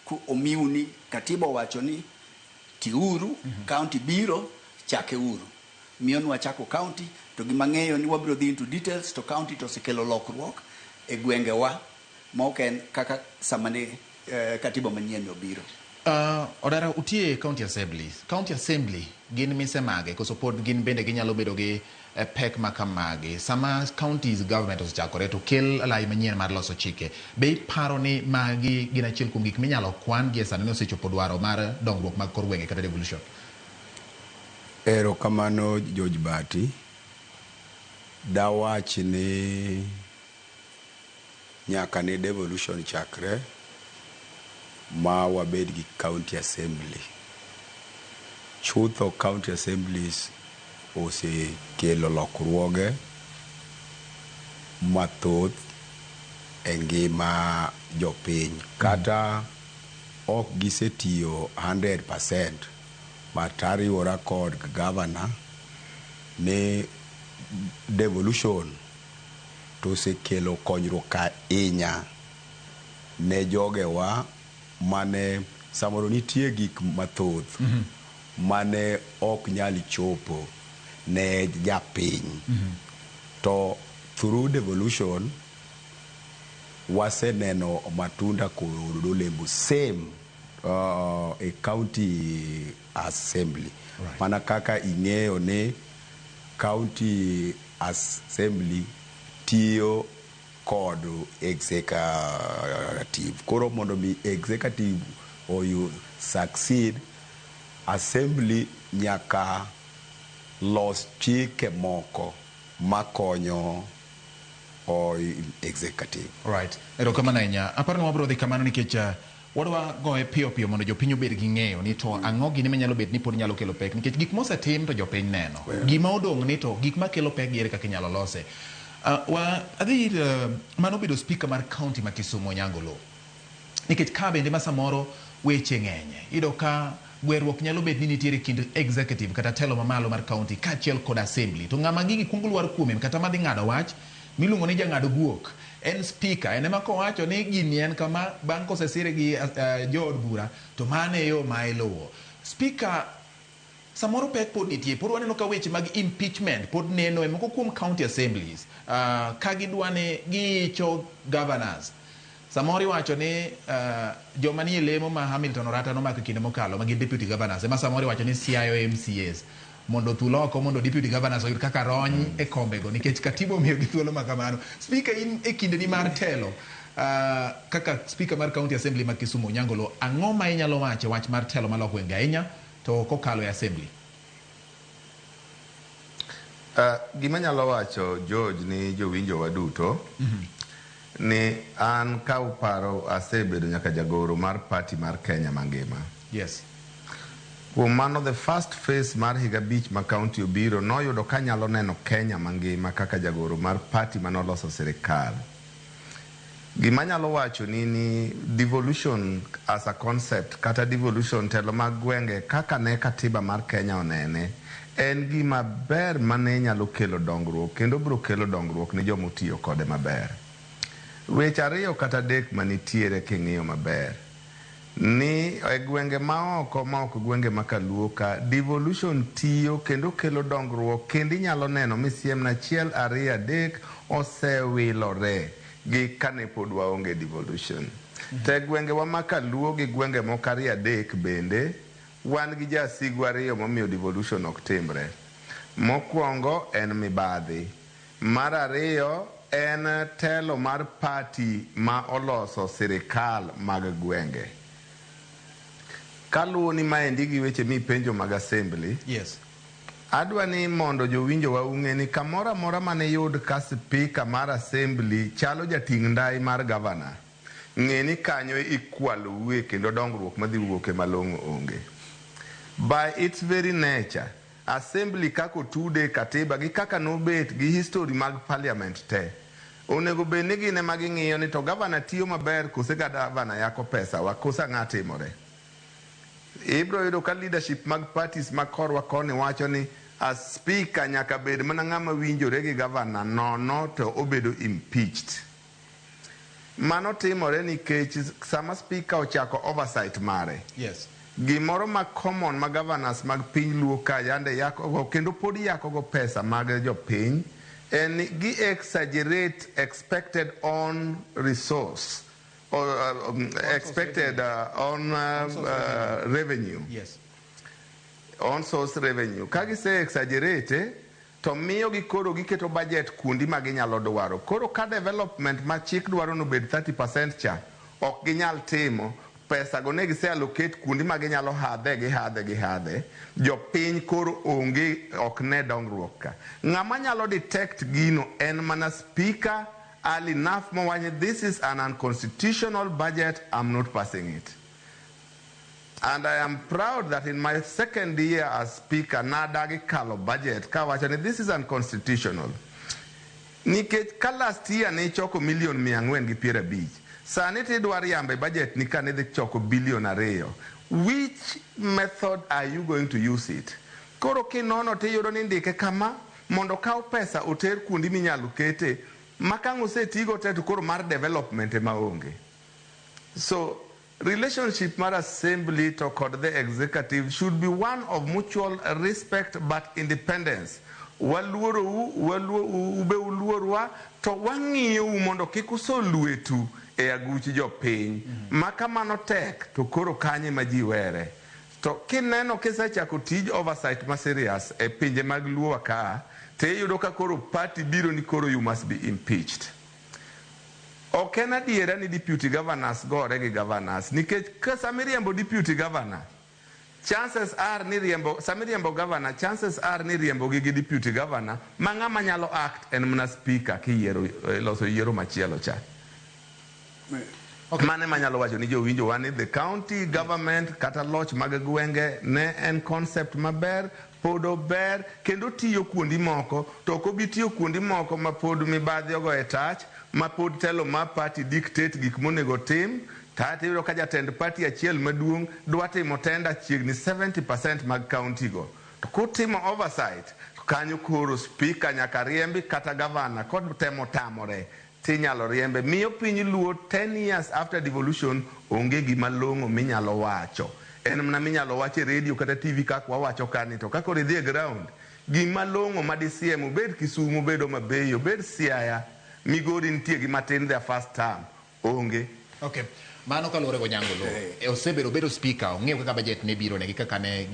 ku omiuni katiba wacho ni tiuru, county biro, chake uru. Miyo nwa chako county, to gima ng'eyo ni wabiro dhi into details, to county to sekelo lokruok e gwenge wa. Moken kaka samane katiba manyien obiro. Odara utie county assemblies. County assembly gin mise mage koso pod gin bende ginyalo bedo gi pek makamage. Sama counties government osechakore to kel lai manyien mar loso chike. Be paro ni magi gin achiel kuom gik minyalo kwan gi sani osechopo dwaro mar dongruok mag kor gwenge kata devolution. Erokamano George Bati. Dawach ni nyaka ne devolution chakre ma wabed gi county assembly. Chutho county assemblies osekelo lokruoge mathoth e ngima jopiny. Kata ok gisetiyo 100%, but ariwora kod governor ne devolution to sekelo konyruok ahinya ne jogewa mane samoro nitie gik mathoth mane ok nyal chopo ne japiny. To through devolution waseneno matunda kod olembo same a county assembly. Mana kaka ing'eyo ni county assembly tiyo kod executive. Koro mondo mi executive or succeed, assembly nyaka los chike moko makonyo o executive. Right. Erokamano ahinya. Aparo ni wabro dhi kamano nikech wadwa goye piyo piyo mondo jopiny obed gi ng'eyo ni to ang'o gini manyalo bet ni pod nyalo kelo pek nikech gik mosetim to jopiny neno. Gima odong' ni to gik makelo pek gi ere kaka inyalo lose. Adhi mano bedo speaker mar county ma Kisumu Onyango. Nikech ka bende ma samoro weche ng'enye. Iyudo ka gweruok nyalo bet ni nitiere kind executive kata telo mamalo mar county kaachiel kod assembly. To ng'ama gigi kungo lwar kuome kata madhi ng'ado wach miluongo ni jang'ado guok en speaker en ema kowacho ni gini en kama bang' kosesire gi jood bura to mano e yo ma iluwo. Speaker samoro pek pod nitie pod waneno ka weche mag impeachment pod neno e moko kuom county assemblies ka gidwa ni gicho governors. Samoro iwacho ni joma nie lemo ma Hamilton Orata nomako kinde mokalo ma gin deputy governors ema samoro iwacho ni CIO MCAs mondo tuloko mondo deputy governors oyud kaka rony e kombego nikech katiba omiyo gi thuolo ma kamano. Speaker in e kindeni mar telo kaka speaker mar county assembly ma Kisumu Onyango, ang'o ma inyalo wacho wach mar telo maloko gwenge ahinya to kokalo e assembly? Gima nyalo wacho George ni jowinjo waduto ni an ka uparo asebedo nyaka jagoro mar party mar Kenya mangima. Yes. Kuom mano the first phase mar higa bich ma county obiro noyudo ka nyalo neno Kenya mangima kaka jagoro mar party manoloso sirikal. Gima nyalo wacho ni devolution as a concept kata devolution telo mag gwenge kaka ne katiba mar Kenya onene en gima ber mane nyalo kelo dongruok kendo biro kelo dongruok ni jomo tiyo kode maber. Weche ariyo kata adek manitiere king'iyo maber ni e gwenge maoko gwenge makaluo ka devolution tiyo kendo kelo dongruok kendo inyalo neno misiem na achiel ariyo adek osewilore gi kane pod waonge devolution. Te gwenge wa makaluo gi gwenge moko ariyo adek bende wan gi jasigu ariyo momiyo devolution ok timre. Mokwongo en mibadhi. Mar ariyo en telo mar party ma oloso sirikal mag gwenge. Kaluwo ni maendi gi weche mipenjo mag assembly. Yes. Adwa ni mondo jowinjo wa ung'e ni kamora mora mane yud ka speaker mar assembly chalo jating' ndai mar governor. Ng'e ni kanyo ikwalo uwe kendo dongruok madhi wuok e malong'o onge. By its very nature, assembly kako tude katiba gi kaka nobet gi history mag parliament te. Onego bed ni gine ma ging'iyo ni to governor tiyo maber kose ga governor yako pesa wa kosa ng'atimore. Ibro yudo ka leadership mag parties ma korwa koni wacho ni a speaker nyaka bed mana ng'ama winjore gi governor nono to obedo impeached. Mano timore nikech sama speaker ochako oversight mare. Yes. Gimoro ma common ma governors mag piny luo ka yande yako kendo pod yako go pesa mag jopiny en gi exaggerate expected on resource or expected on revenue. Yes. On source revenue. Kagi se exaggerate to miyo gi koro giketo budget kundi ma ginyalo dwaro. Koro ka development ma chik dwaro no bed 30% cha ok ginyal timo pesa go ne gise allocate kundi ma ginyalo hadhe jopiny koro onge ok ne dongruok ka. Ng'ama nyalo detect gino en mana speaker early enough mawanye this is an unconstitutional budget, I'm not passing it. And I am proud that in my second year as speaker nadagi kalo budget kawachani this is unconstitutional. Nikech ka last year ne choko million 450 sani tidwar yambe budget ni kane dhi choko billion 2. Which method are you going to use it? Koro kinono tiyudo ni ndike kama mondo kaw pesa oter kundi minyalo kete makang' osetigo te to koro mar development ema onge. So relationship mar assembly to kod the executive should be one of mutual respect but independence. Waluoro ube uluorwa to wang'iyo mondo kik usolwetu e aguchi jopiny. Makamano tek to koro kanye ma ji were. To kineno kisechako tij oversight ma serious e pinje mag luo ka te yudo ka koro party biro ni koro you must be impeached. Ok en adiera ni deputy governors gore gi governors nikech ka samiriambo deputy governor chances are ni riembo, sami riembo governor, chances are ni riembo gi deputy governor, ma ng'ama nyalo act en mana speaker kiyiero loso yiero machielo cha. Mane manyalo wacho ni jowinjo wa ni the county government kata loch mag gwenge ne en concept maber, pod ober kendo tiyo kuondi moko, to ok obi tiyo kuondi moko ma pod mibadhi ogo e tach, ma pod telo ma party dictate gik monego tim. Tati yuro ka jatend party achiel maduong' dwa timo tenda chiegni 70% mag county go. To kutimo oversight, kanyo koro speaker nyaka riembi kata governor kod temo tamore tinyalo riembe. Miyo piny luo 10 years after devolution onge gima long'o minyalo wacho. En mna minyalo wache radio kata TV kakwa wacho kani, to kako ridhi e ground. Gima long'o madisiem obed Kisumu, bedo Mabeyo, bed Siaya, Migori nitie gima tin their first term. Onge. Okay. Mano kaluwore go Nyangolo, osebedo bedo speaker, ong'eyo kaka budget ne biro negi kaka ne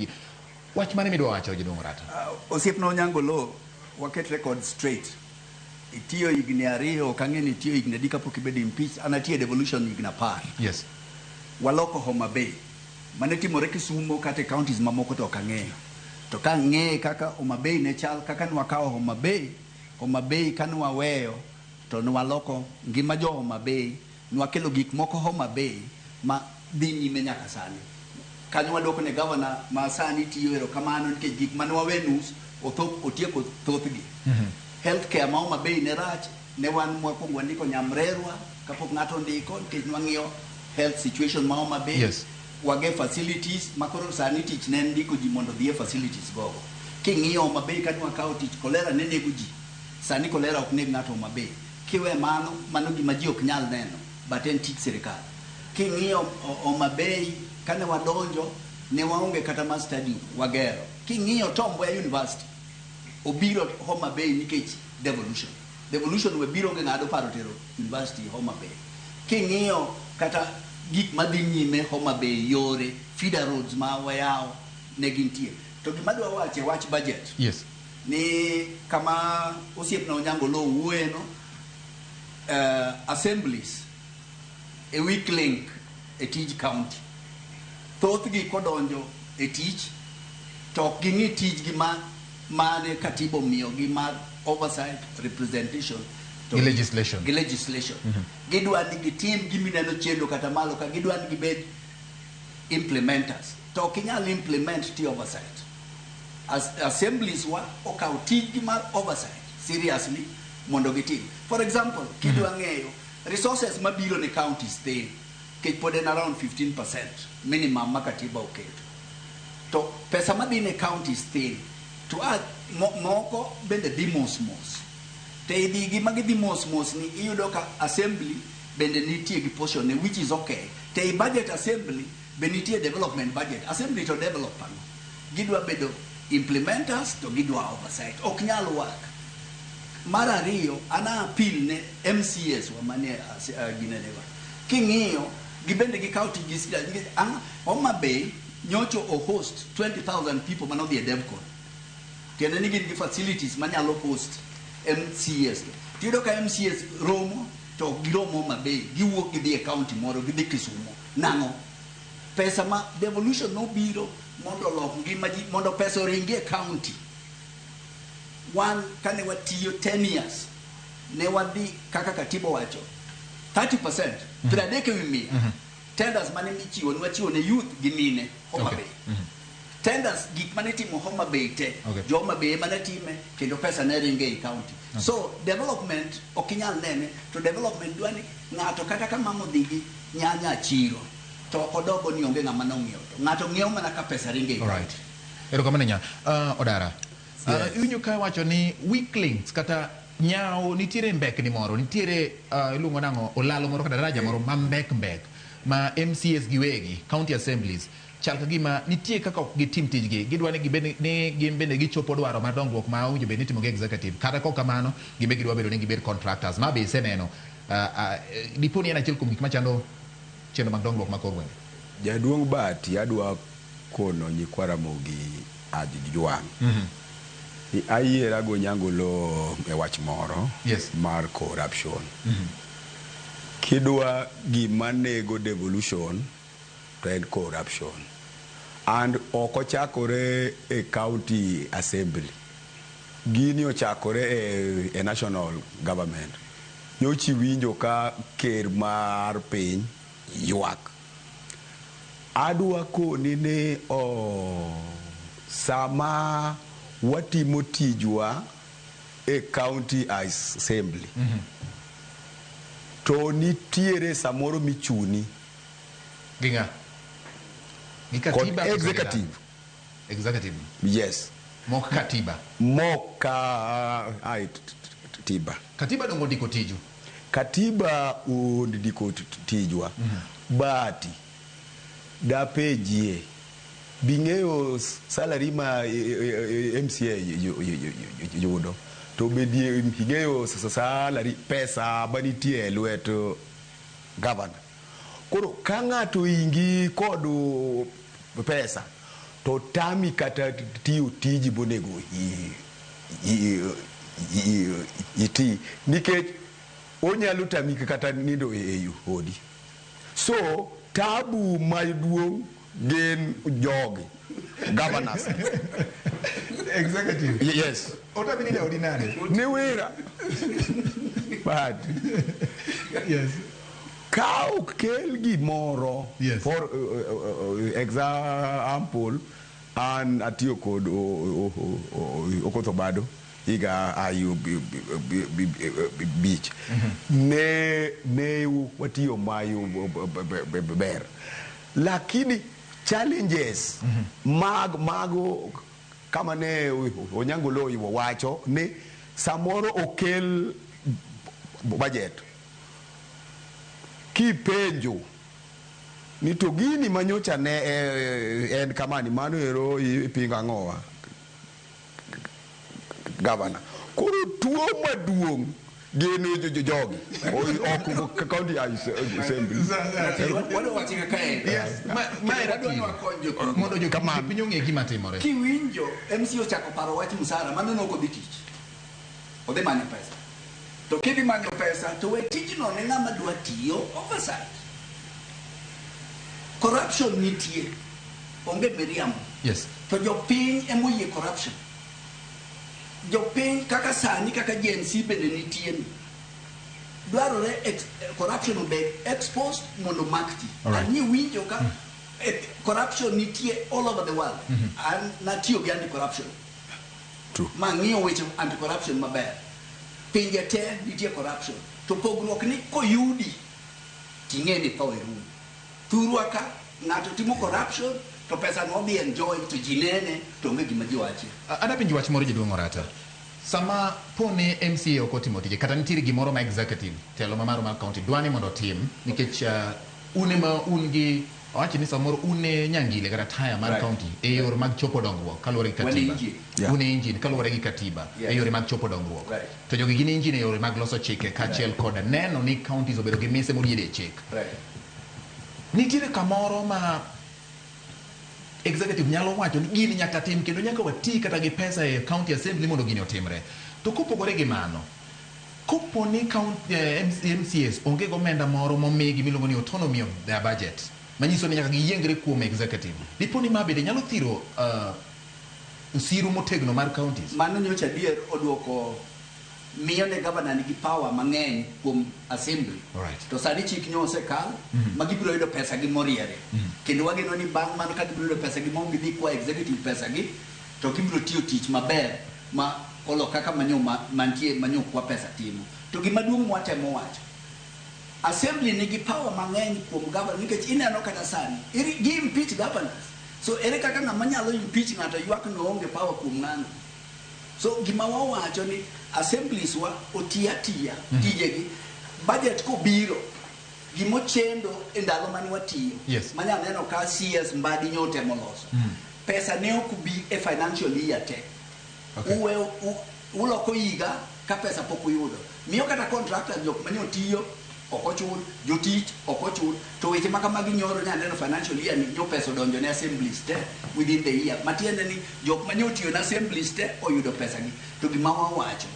wach mane midwa wacho Jidong Rata. Osiepno Nyangolo, waket record straight. Itiyo higni 2, kang'e ni itiyo higni 3 kapok ibedo impeach, anatiyo devolution higni 10. Yes. Waloko Homa Bay. Mane timore Kisumu kata counties mamoko to kang'eyo. To kang'e kaka Homa Bay ne chal, kaka nwakawo Homa Bay kanwa weyo, to nwaloko ngima jo Homa Bay, nwakelo gik moko Homa Bay ma dhi nyime nyaka sani. Kanyo wadwoko ne governor ma sani tiyo erokamano nikech gik mane wawe nus otieko thothgi. Healthcare ma Homa Bay ne rach, ne wan mwakwongo wandiko Nyamrerwa kapok ng'ato ndiko nikech nwang'iyo health situation ma Homa Bay. Yes. Wage facilities makoro sani tich ne ndiko ji mondo dhie facilities gogo. King'iyo Homa Bay kani wakawo tich kolera ne nego ji. Sani kolera ok neg ng'ato Homa Bay. Kiwe mano gima ji ok nyal neno, but en tich sirikal. King'iyo Homa Bay kane wadonjo ne waonge kata ma stadium wagero. King'iyo Tom Mboya University obiro Homa Bay nikech devolution we biro nge ng'ado paro tero university Homa Bay. King'iyo kata gik madhi nyime Homa Bay, yore feeder roads ma wayawo ne gintie. To gima dwa wache wach budget. Yes. Ni kama osiepna Nyangolo wueno assemblies a weak link e tij county. Thothgi kodonjo e tich to gingi tij gi mane katibo miyo gi mar oversight representation to legislation. Gidwa ni gitim gimineno chendo kata malo ka gidwa ni gibed implementers. To kinyal implement ti oversight. Assemblies wa okaw tij gi mar oversight seriously mondo gitim. For example, kidwa ng'eyo resources mabiro ne counties thin, kech pod en around 15% minimum makatiba oketo. To pesa madhi ne counties thin, to moko bende dhi mos. Te idhi gima gidhi mos ni iyudo ka assembly bende nitie gi portion ne, which is okay. Te i budget assembly be nitie development budget. Assembly to develop ano. Gidwa bedo implementers to gidwa oversight. Ok nyal work. Mar ariyo, ana appeal ne MCS wa mane gineneva. King'iyo gibende gi county gisida Homa Bay nyocho o host 20,000 people manodhi e DevCon. Tiende ni gin gi facilities manyalo host MCS. Tiyodo ka MCS romo to giromo Homa Bay, giwuok gidhi e county moro, gidhi Kisumu. Nang'o? Pesa ma devolution nobiro mondo lok ngima ji, mondo pesa oringi e county. One kane watiyo 10 years ne wadhi kaka katibo wacho 30% pradeke wimi tenders mane michiwo ni wachiwo ne youth gi mine Homa Bay. Tenders gik mane timo Homa Bay te jo Homa Bay mane time kendo pesa ne ringe e county. So development okinyal nene, to development dwani ng'ato kata kama modhigi nyanya chiro to odogo ni onge ng'ama nong'iewo, to ng'ato ng'iewo mana ka pesa ringe e county. Erokamano nya Odara. Iwinjo ka wacho ni weak links kata nyao nitiere mbekni moro, nitiere iluongo nang'o olalo moro kata daraja moro ma mbek ma MCS giwegi county assemblies chal ka gima nitie kaka ok gitim tijgi, gidwa ni gin bende gichopo dwaro mar dongruok ma owinjo bed ni timo gi executive, kata kok kamano gimbe gidwa bedo ni gibed contractors ma be iseneno dipo ni en achiel kuom gik machando chenro mag dongruok ma kor gwenge. Jaduong' Bati adwa kono nyikwara mogi Jwang'. Ni ayiera go Nyangolo e wach moro mar corruption. Kidwa gima nego devolution to en corruption. and okochakore e county assembly. Gini ochakore e national government. Nyochi winjo ka ker mar piny ywak. Adwa koni ne sama watimo tijwa e county assembly. To nitiere samoro michuni. Ginga. Kod executive. Executive. Yes. Mok katiba. Katiba. Katiba dongo ndiko tiju. Katiba ndiko tijwa. Bati dapejie bing'eyo salary ma MCA yudo to bedie bing'eyo salary pesa manitie e lwet governor. Koro ka ng'ato ingi kod pesa to tami kata tiyo tiji bonego iti nikech onyalo tami kata nindo e odi. So tabu maduong' gin jogi governors. Executive. Yes. Otabini da ordinary. Ni wira. But yes. Ka okel gimoro, yes. For example, an atiyo kod Okoth Obado iga ayu beach ne watiyo mayo ber, lakini challenges mago kama ne Onyango Loi wacho ni samoro okel budget kipenjo ni to gini manyocha ne en kamani mano ero ipinga ng'owa governor. Koro tuo maduong' geno jogi ok county assembly. Yes. Mondo jo kama pinyo ng'e gima timore. Kiwinjo MCO chako paro wach msara mano no kodhi tich. Odhi manyo pesa. To kidhi manyo pesa to we tijno ne ng'ama dwa tiyo oversight. Corruption nitie. Onge miriambo. Yes. To jopiny emoyie corruption. Jopiny kaka sani kaka Gen Z bende nitie. Dwarore corruption be exposed mondo makti. Ani winjo ka corruption nitie all over the world. And natiyo gi anti-corruption. True. Mang'iyo weche anti-corruption maber. Pinje te nitie corruption. To pogruok ni koyudi ting'e ni tho e rum. Thurwa ka ng'ato timo corruption to pesa no bi enjoy to jinene to onge gima ji wache. Adapinji wach moro jaduong' Orata. Sama pone MCA okotimo tije kata nitiere gimoro ma executive telo mamaro mar county dwani mondo tim nikech une ma ungi awachi ni samoro une nyangile kata taya mar county e yor mag chopo dongruok kaluwore gi katiba. Une engine kaluwore gi katiba e yore mag chopo dongruok. To jogi gin engine e yore mag loso chike kaachiel kod neno ni counties obedo gi mise moriere e chik. Nitiere kamoro ma executive nyalo wacho ni gini nyaka tim kendo nyaka wati kata gi pesa e county assembly mondo gini otimre. To kopogore gi mano, kopo ni county MCAs onge gomenda moro momigi miluongo ni autonomy of their budget, manyiso ni nyaka giyiengre kuom executive. Dipo ni mabede nyalo thiro usiru motegno mar counties. Mano nyocha adier oduoko miyo ne governor nigi power mang'eny kuom assembly. To sani chik nyose kal ma gibiro yudo pesa gi moriere. Kendo wageno ni bang' mano ka gibiro yudo pesa gi mong gidhi kwa executive pesa gi to gibiro tiyo tich maber ma olo kaka mantie manyo kwa pesa timo. To gima duong' mwatemo wacho, assembly nigi power mang'eny kuom governor nikech ineno kata sani gi impeach governors. So ere kaka ng'ama nyalo impeach ng'ato ywak no onge power kuom ng'ano. So gima wawacho ni assemblies wa otiya tijegi budget ko biro gimochendo e ndalo mani watiyo. Manya neno ka CS Mbadi nyote moloso. Pesa ne okubi e financial year te. Uwe uloko higa ka pesa pok uyudo. Miyo kata contractor jok mani otiyo okochul, jotich okochul, to weche makamagi nyoro nyaneno financial year ni nyo pesa donjo ne assemblies te within the year. Matiende ni jok mani otiyo na assemblies te oyudo pesa gi. To gima wawacho,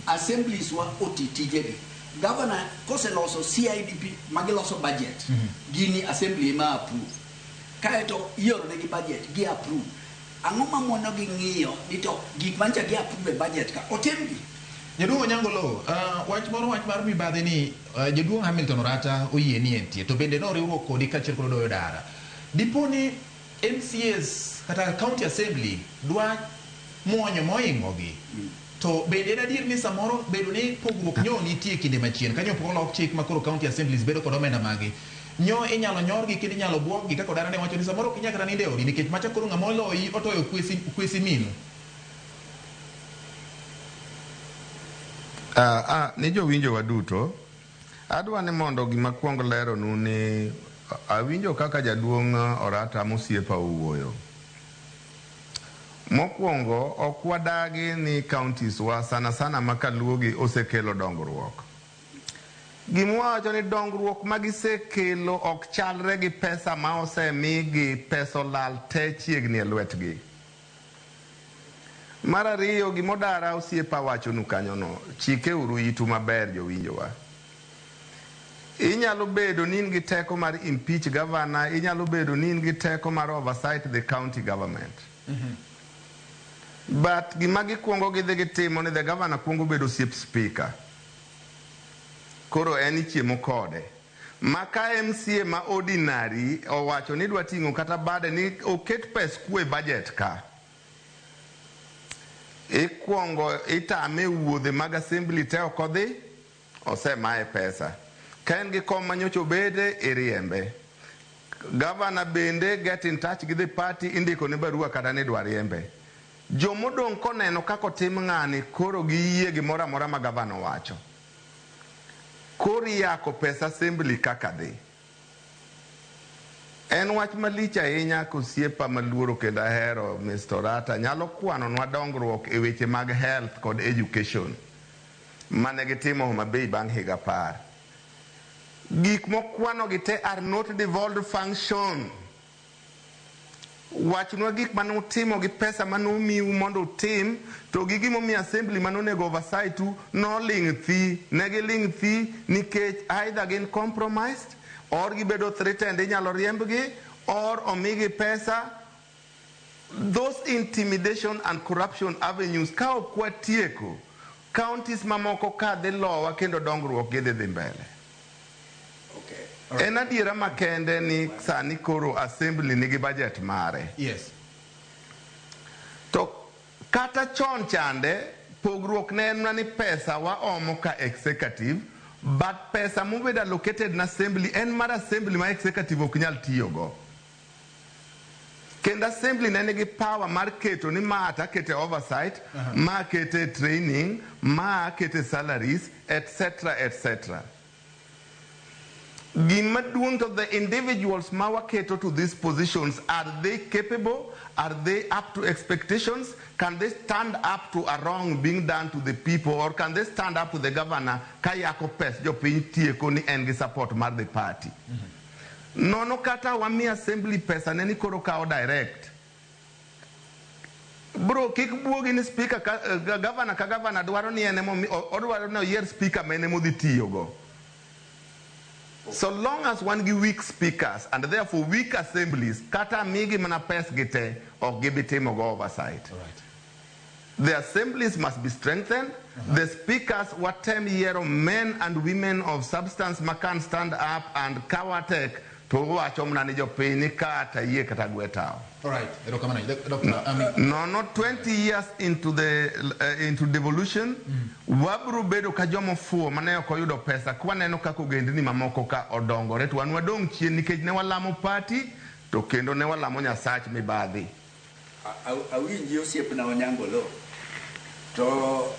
assemblies wa otitijegi. Governor kose loso CIDP magiloso budget, gini assembly ma approve. kaeto ioro negi budget gi approve. Ang'o ma mono gi ng'iyo ni to gik mancha gi approve budget ka otimgi. Jaduong' Onyangolo, wach mar mibadhi ni Jaduong' Hamilton Orata oyie ni entie to bende no riwruok kodi kaachiel kod doyo dara. Dipo ni MCAs kata County Assembly dwa muonyo moingogi. To bende en adier ni samoro bedo ni pogruok nyo nitie kinde machien kanyo pok olok chik makoro County Assemblies bedo kod omenda magi. Nyo inyalo nyorgi kendo inyalo buokgi kaka dara ne wacho ni samoro ok inyakra ninde odi nikech macha koro ng'ama oloyi otoyo kwesi minu. Ni jowinjo waduto, adwa ni mondo gima kwongo lero nu ni awinjo kaka Jaduong' Orata mosiepa owuoyo. Mokwongo ok wadagi ni counties wa sana sana makaluogi osekelo dongruok. Gimawacho ni dongruok magisekelo ok chalre gi pesa ma osemigi, pesa olal te chiegni e lwetgi. Mar ariyo gimodara osiepa wachonu kanyono, chikeuru itu maber jowinjowa. Inyalo bedo ni in gi teko mar impeach governor, inyalo bedo ni in gi teko mar oversight the county government. But gima gikwongo gidhi gitimo ni the governor kwongo bedo osiep speaker. Koro en ichiemo kode. Maka MCA ma ordinary owacho ni dwa ting'o kata bade ni oket pes kwe budget ka. Ikwongo itame wuodhe mag assembly te okodhi, osemaye pesa. Ka en gi kom manyocho bede, iriembe. Governor bende get in touch with the party, indiko ni barua kata ni dwa riembe. Jomodong' koneno kako tim ng'ani koro giyie gimoro amora ma governor wacho. Koro yako pesa assembly kaka dhi. En wach malich ahinya kosiepa maluoro kendo ahero Mr. Orata nyalo kwanonwa dongruok e weche mag health kod education mane gitimo Homa Bay bang' higa 10. Gik mokwanogi te are not devolved function. Wachnwa gik mane utimo gi pesa mane umiu mondo utim, to gi gimomiyo assembly mane onego oversight no ling' thi. Negi ling' thi nikech either gin compromised or gibedo threatened inyalo riembgi or omigi pesa. Those intimidation and corruption avenues ka ok watieko, counties mamoko ka dhi lowa kendo dongruok gidhi dhi mbele. En adiera makende ni sani koro assembly nigi budget mare. Yes. To kata chon chande pogruok ne en ni pesa wa omo ka executive, but pesa mobed allocated na assembly en mar assembly ma executive ok nyal tiyogo. Kendo assembly ne nigi power mar keto ni ma ata kete oversight, ma kete training, ma kete salaries, etc. etc. Gima duong' to the individuals ma waketo to these positions, are they capable? Are they up to expectations? Can they stand up to a wrong being done to the people, or can they stand up to the governor kayako pes jo piny tieko ni en gi support mar the party? Nono kata wami assembly pesa neni koro kao direct. Bro, kik buogi ni speaker governor ka governor dwaro ni ene odwaro ni oyier speaker ma ene modhi tiyogo. So long as one give weak speakers and therefore weak assemblies, kata migi mana pes gite or give it him oversight. Right. The assemblies must be strengthened. The speakers, what 10-year men and women of substance can stand up and kawatek to watch omnani jopini kata ye kata gwetao. All right. Dr. No, not 20 years into devolution. Wabru bedo kajomo fuo maneo koyudo pesa kwa neno kako gendini mamoko ka odongo retu wanwa dong chien nikech ne walamo party to kendo ne walamo Nyasach mibadhi. Awinji osiep na Onyangolo to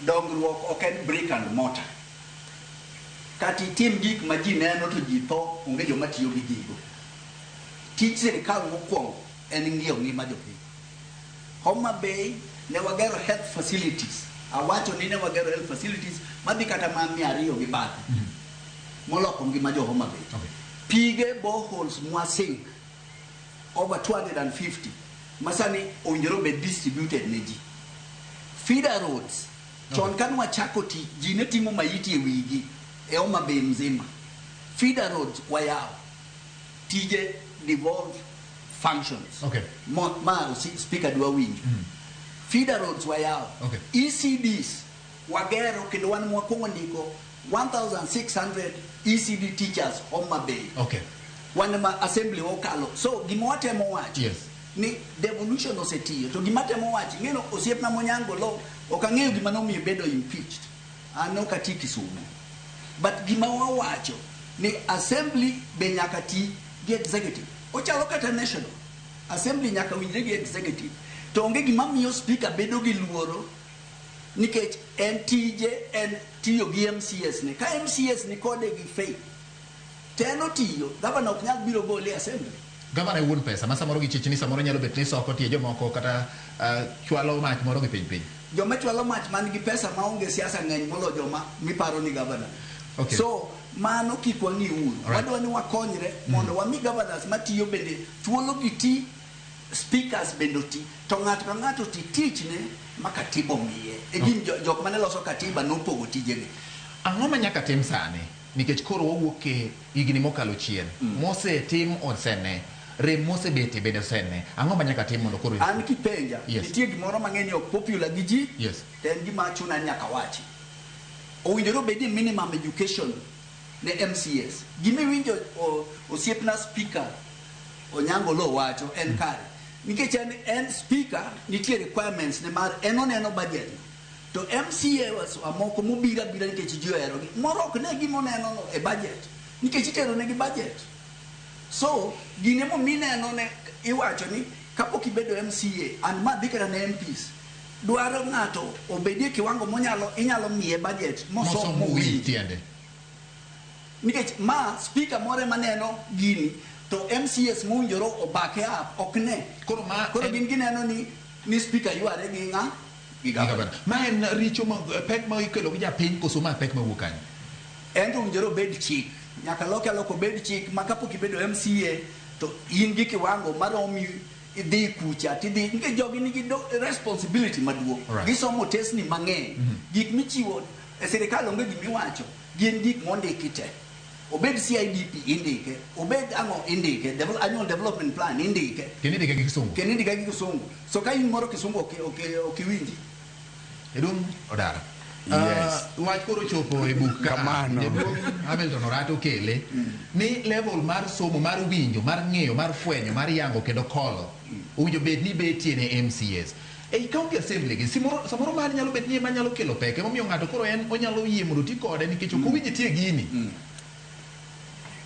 dongruok ok en brick and mortar. Kati tim gik ma ji neno to ji tho onge joma tiyo gi gigo. Tich sirikal mokwongo en ng'iyo ngima jopiny. Homa Bay ne wagero health facilities. Awacho ni ne wagero health facilities madhi kata ma 200 gi bathe. Moloko ngima jo Homa Bay. Pige boreholes mwasink over 250. Masani owinjore be distributed ne ji. Feeder roads. Chon kan wachako ti ji ne timo maiti e wigi e Homa Bay mzima. Feeder roads wayao. Tije devolve functions. Okay. Ma speaker dwa winjo. Feeder roads wayao. Okay. ECDs wagero kendo wan mwakongo ndiko 1,600 ECD teachers Homa Bay. Okay. Wan ma assembly wokalo. So gimowatemo wacho. Yes. Ni devolution osetiyo to gimatemo wacho ngeno osiepna monyango lo okang'eyo gima nomiyo bedo impeached. Ano kati Kisumu. But gima wawacho ni assembly be nyaka ti gi executive. Ochalo kata national. Assembly nyaka winjre gi executive. To onge gima miyo speaker bedo gi luoro nikech en tije en tiyo gi MCS ne. Ka MCS ni kode gi faith. Teno tiyo, governor ok nyal biro gole assembly. Governor wuon pesa, ma samoro gi chichni samoro nyalo bet ni soko tie jomoko kata chwalo mach moro gi piny. Joma chwalo mach man gi pesa ma onge siasa ng'eny molo joma miparo ni governor. Okay. So mano kik wang'i uru. Wadwa ni wakonyre mondo wami governors matiyo bende thuolo gi ti, speakers bende ti, to ng'ato ka ng'ato ti tich ne ma katiba miye. E gin jok mane loso katiba nopogo tijegi. Ang'o ma nyaka tim sani? Nikech koro wawuok e higni mokalo chien. Mosetim osene. Rem mosebete bende osene. Ang'o ma nyaka tim mondo koro an kipenja nitie gimoro mang'eny ok popular gi ji. Yes. En gima chuna nyaka wachi. Owinjore obedi minimum education ne MCS. Gimi winjo osiepna speaker Onyango Lo wacho en kare. Nikech en speaker nitie requirements ne mar enoneno budget. To MCA amoko mobira nikech ji ohero gi. Moro ok ne gimoneno e budget. Nikech itero ne gi budget. So, gine mo mineno ne iwacho ni kapok ibedo MCA and ma dhikra ne MPs. Dwaro ng'ato obedie kiwango inyalo miye budget mosomo tiende. Nikech ma speaker more maneno gini to MCS munjoro obake up ok ne. Koro gin gineno ni speaker yuare gi ng'a gi governor. Ma en richo pek ma ikelo gi japiny koso ma pek ma wuok kanyo. En to unjoro bed chik. Nyaka loko bed chik ma kapok ibedo MCA to in gi kiwango maromi idhi kucha tidhi nikech jogi nigi responsibility maduong'. Gisomo tesni mang'eny. Gik michiwo e sirikal onge gimiwacho gin gik mondiki te. Obed CIDP indike, obed ang'o indike, annual development plan indike. Kenindike gi Kisungu. So ka in moro Kisungu ok iwinji. Edung Odara. Yes. Wach koro chopo e buk kamano. Hamilton Orato kele ni level mar somo mar winjo, mar ng'eyo, mar fwenyo, mar yango kendo kolo. Owinjo bed ni betie ne MCS. Ei county assembly gi samoro mar nyalo bet ni ema nyalo kelo pek. Emomiyo ng'ato koro en onyalo yie mondo ti kode nikech ok owinj tie gini.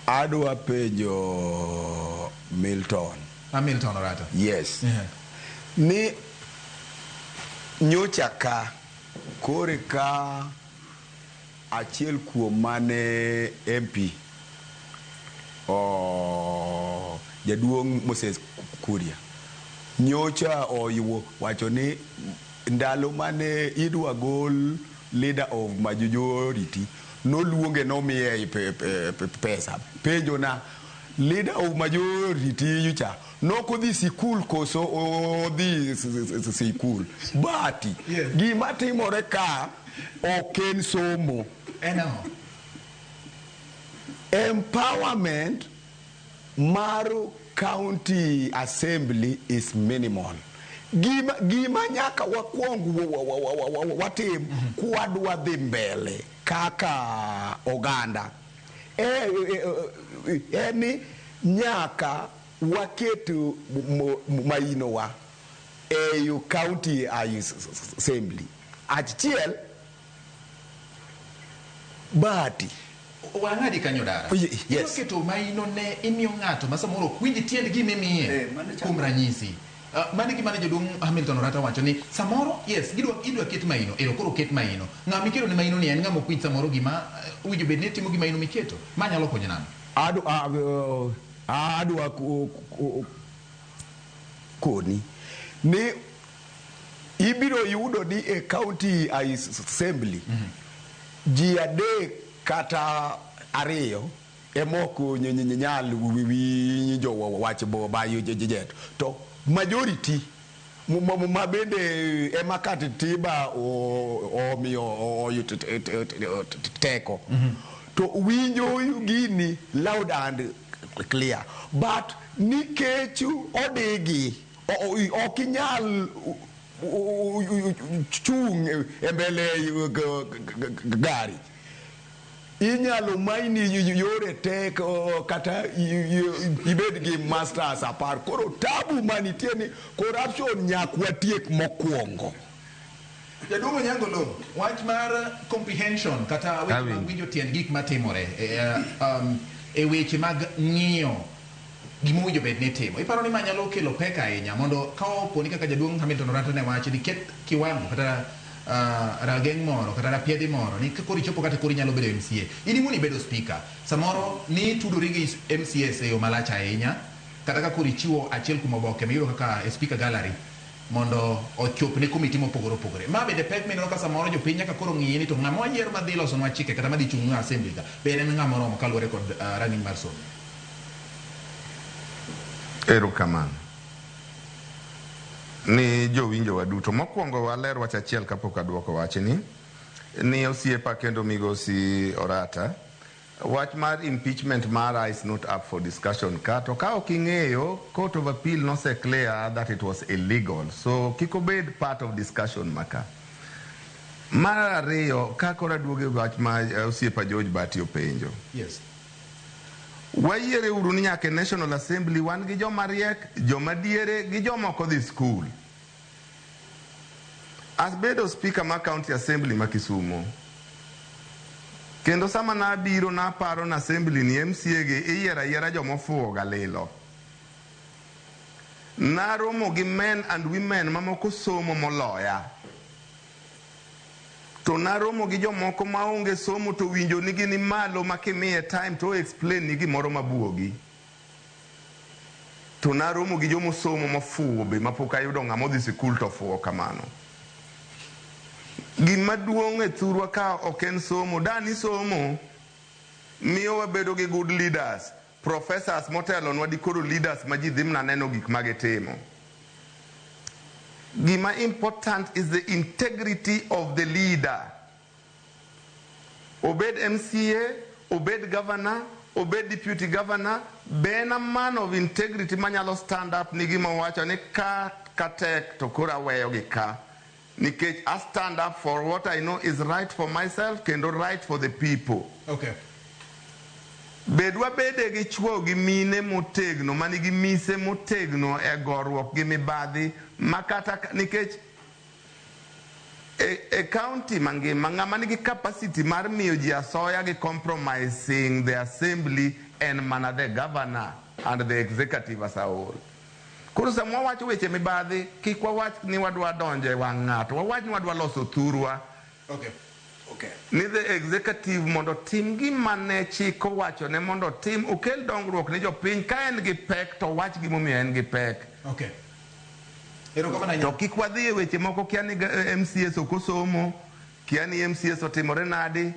Adwa penjo Milton. Hamilton Orato. Yes. Ni nyocha ka kore ka achiel kuom mane MP jaduong' Moses Kuria nyocha oyuo wacho ni ndalo mane idwa gol leader of majority noluonge nomiye pesa penjo na leader of majority yucha nokodhi sikul koso odhi sikul bati gima timore ka oken somo empowerment mar county assembly is minimal. Gima nyaka wakwong watim kwadwa dhi mbele kaka oganda eni nyaka waketo maino wa eyo county assembly achiel bati wang'adi kanyo dara. Yes. Keto maino ne imiyo ng'ato ma samoro kwinji tiend gima imiye kuom ranyisi. Mane gima ne jaduong' Hamilton Orato wacho ni samoro yes idwa ket maino koro ket maino ng'ama ikelo ne maino ni en ng'ama kwinj samoro gima winjo bed ni timo gima maino miketo ma nyalo konyo namo. Adwa koni ni ibiro yudo ni e county assembly ji adek kata ariyo emoko nyal winjo wach bayo jejet to majority ma bende ema katiba omiyo teko to winjo gini loud and clear. But nikech odigi okinyal chung e mbele gari, inyalo maini yore tek kata ibed gi masters apar. Koro tabu manitie ni corruption nyakwa tiek mokwongo. Jaduong' Onyangolo, wach mar comprehension kata weche mag winjo tiend gik matimore e weche mag ng'iyo gimowinjo bed ni timo. Iparo ni manyalo kelo pek ahinya mondo ka opo ni kaka jaduong' Hamilton Orata ne wacho ni ket kiwango kata rageng' moro kata rapiedhi moro ni kori chopo kata kori nyalo bedo MCA. In imuni bedo speaker. Samoro ni tudori gi MCS e yo malach ahinya kata ka kori chiwo achiel kuom oboke miyudo kaka speaker gallery mondo ochop ne komiti mopogore opogore. Ma bende pek mineno ka samoro jopiny nyaka koro ng'iye ni to ng'ama wayiero madhi losonwa chike kata madhi chung' e assembly ka bende en ng'ama oromo kaluwore kod rang'iny mar somo. Erokamano ni jowinjo waduto. Mokwongo waler wach achiel kapok aduoko wachni ni osiepa kendo migosi Orata, wach mar impeachment mara is not up for discussion ka to ka ok ing'eyo Court of Appeal nose clear that it was illegal, so kiko bed part of discussion maka. Mar ariyo ka kora duoge wach ma osiepa George Bati openjo. Yes. Wayiere uru ni nyaka National Assembly wan gi joma riek, joma diere gi joma ok odhi school. Asbedo speaker ma County Assembly ma Kisumu, kendo sama nabiro naparo na assembly ni MCA gi iyiera jomofuwo galilo. Naromo gi men and women mamoko somo moloya, to naromo gi jomoko maonge somo to winjo nigi ni malo makimiye time to explain ni gimoro mabuogi. To naromo gi jomosomo mafuwo be mapok ayudo ng'ama odhi sikul to fuwo kamano. Gima duong' e thurwa ka ok en somo, dani somo miyo wabedo gi good leaders, professors motelonwa di koro leaders ma ji dhimna neno gik magitimo. Gima important is the integrity of the leader. Obed MCA, obed governor, obed deputy governor, ben a man of integrity manyalo stand up ni gima wacho ni ka katek to kura weyo gi ka. Nikech I stand up for what I know is right for myself kendo right for the people. Okay. Bedwa bede gi chwo gi mine motegno manigi mise motegno e gorruok gi mibadhi makata nikech e county mangima ng'ama nigi capacity mar miyo ji asoya gi compromising the assembly en mana the governor and the executive as a whole. Koro sama wawacho weche mibadhi kik wawach ni wadwa donjo e wang' ng'ato, wawach ni wadwa loso thurwa. Okay. Okay. Ni the executive mondo tim gima ne chik owacho ne mondo tim okel dongruok ne jopiny. Ka en gi pek to wach gimomiyo en gi pek. Okay. To kik wadhi e weche moko kia ni MCS ok osomo, kia ni MCS otimore nadi.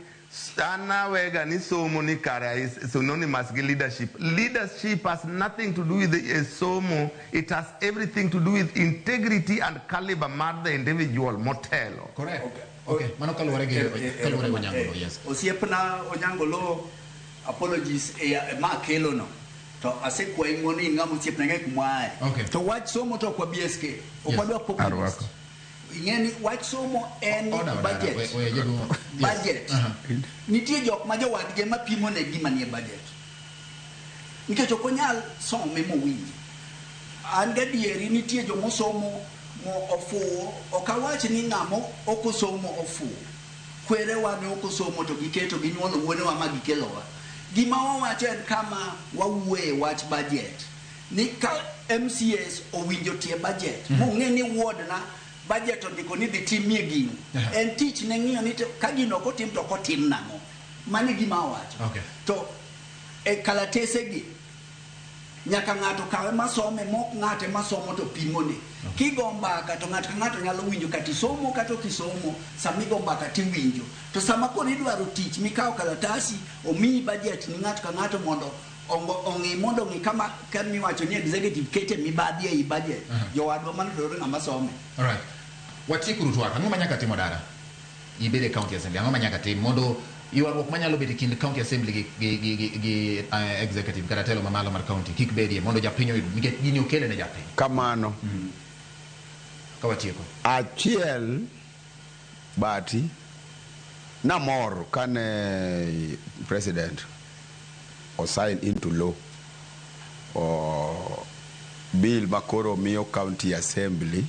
Ana wega ni somo ni kara is synonymous gi leadership. Leadership has nothing to do with the somo. It has everything to do with integrity and caliber mar the individual motelo. Correct. Okay. Mano kaluwore gi Onyangolo, yes. Osiepna Onyangolo, apologies ma kelo no. To asekwayi ng'oni ng'ama osiepna ng'e kumae. Okay. To wach somo to kwa BSK. Okwadwa populist. Ing'eni wach somo en budget. Budget. Nitie jok ma jowadgi ema pimo ne gima nie budget. Nikech ok onyal some mowinji. An gadieri nitie jomosomo mo ofuwo, ok awach ni ng'amo ok osomo ofuwo. Kwerewa ne ok osomo to giketo ginyuolo wuonewa ma gikelowa. Gima wawacho en kama wawuoye wach budget. Ni ka MCS owinjo tie budget. Mong'e ni ward na budget ondiko ni dhi timie gino. En tich ne ng'iyo ni ka gino ok otim to ok otim nang'o. Mano gima wawacho. Okay. To e kalatese gi nyaka ng'ato kawe masome mok ng'ate masomo to pimone. Kigo mbaka to ng'ato ka ng'ato nyalo winjo kati somo kata kisomo, samigo mbaka tiwinjo. To sama koni dwaro tich mikao kalatasi omiyi budget ni ng'ato ka ng'ato mondo ong'i mondo ng'i kama kami wacho ni executive kete mibadhi e budget. Jowadwa man dwaro ng'ama some. All right. Watikuru twaka, ang'o manyaka timo dara? Ibede county assembly, ang'o manyaka tim mondo Ywaruok manyalo bedo kind county assembly gi executive kata telo mamalo mar county kik bedie mondo japiny oyud nikech gini okele ne japiny. Kamano. Kawatieko. Achiel bati namor kane president o sign into law o bill makoro miyo county assembly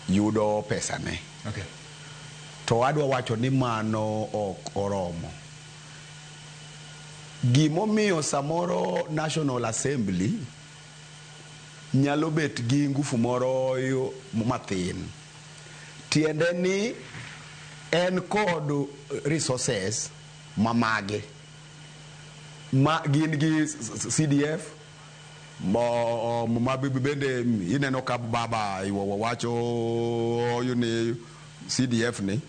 yudo pesa ne. Okay. To adwa wacho ni mano ok oromo. Gimomiyo samoro National Assembly nyalo bet gi ngufu moro mathin. Tiende ni en kod resources mamage ma gin gi CDF ma bende ineno ka baba wacho yuni CDF ni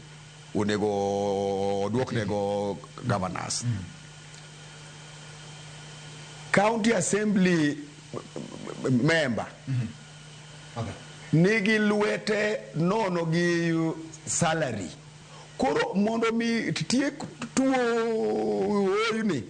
unego duok nego governors. County Assembly member Okay. nigi lwete nono gi salary. Koro mondo mi tiek tuo yuni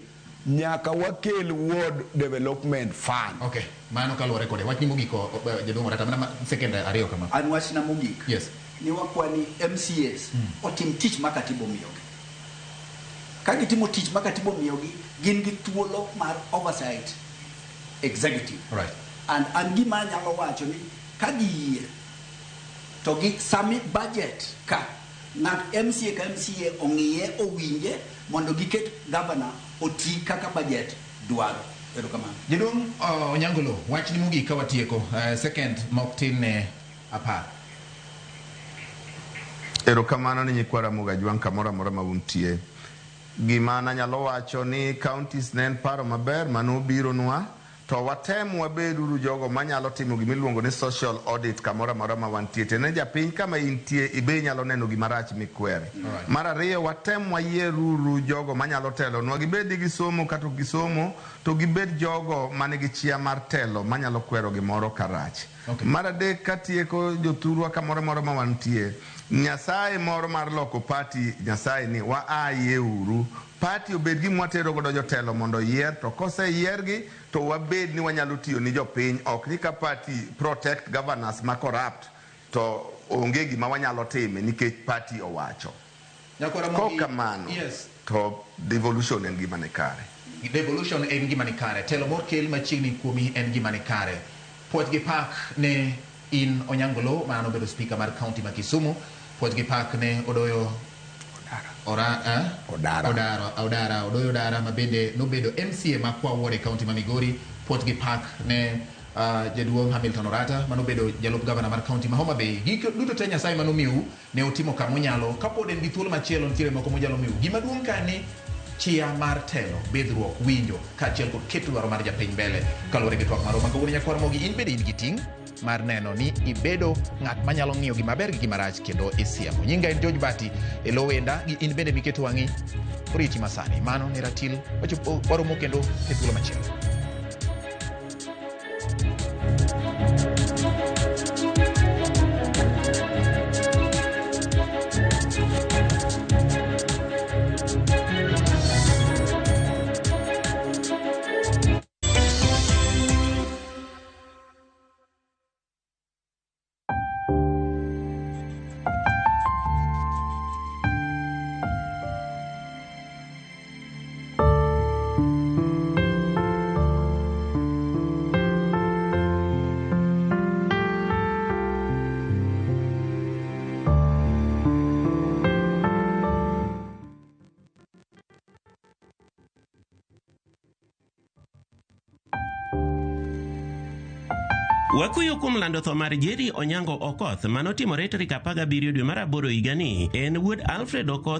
nyaka wakel ward development fund. Okay. Mano kaluwore kode. Wach ni mogiko jaduong' Orata mana second ariyo kama. An wach na mogik. Yes. Ni wakwani MCAs otim tich ma katibo miyogi. Ka gitimo tich ma katibo miyogi, gin gi thuolo mar oversight executive. Right. And an gima nyalo wacho ni ka giyie to gi sami budget ka ng'at MCA ka MCA ong'iye owinje mondo giket governor oti kaka budget dwaro. Erokamano. Jaduong' Onyangolo, wach ni mogik kawatieko. Second mok tin ne apar. Erokamano ni nyikwara Mugajwang' kamoro amora ma untie. Gima nanyalo wacho ni counties ne en paro maber manobironwa to watem wabeduru jogo manyalo timo gimiluongo ni social audit kamoro amora ma wantie. Ne japiny kama intie ibe nyalo neno gima rach mikwere. Mar ariyo watem wayieruru jogo manyalo telo nwa gibed gi somo kata gi somo to gibed jogo manigi chia mar telo manyalo kwero gimoro karach. Okay. Mar adek katieko jothurwa kamoro amora ma wantie. Nyasaye moro mar loko party Nyasaye ni wa ayeuru party obed gi mwatero godo jotelo mondo yier to kose yiergi to wabed ni wanyalo tiyo ni jopiny ok ni ka party protect governors ma corrupt to onge gima wanyalo time nikech party owacho. Kokamano. Yes. To devolution en gima ne kare. Devolution en gima ne kare. Telo mokel machiegni kuomi en gima ne kare. Puoch gi pak ne in Onyangolo mano bedo speaker mar county ma Kisumu. Puoch gi pak ne Odoyo Odara Odoyo Dara ma bende nobedo MCA ma kwa ward county ma Migori. Puoch gi pak ne jaduong' Hamilton Orata manobedo jalup governor mar county ma Homa Bay. Gik duto te Nyasaye manomiu ne otimo kamonyalo kapod en gi thuolo machielo nitiere moko monyalo miu. Gima duong' ka ni chia mar telo, bedruok, winjo kaachiel kod keto dwaro mar japiny mbele kaluwore gi twak maroma kawuono nyakwar mogi in bende in gi ting' mar neno ni ibedo ng'at manyalo ng'iyo gima ber gi gima rach kendo isiemo. Nyinga en George Bati e lo wenda gi in bende miketo wang'i oriti masani. Mano ni Ratil waromo kendo e thuolo machielo. Wakuyo kuom lando tho mar Jerry Onyango Okoth manotimore tarik 17 dwe mar 8 higani. En wuod Alfred Okoth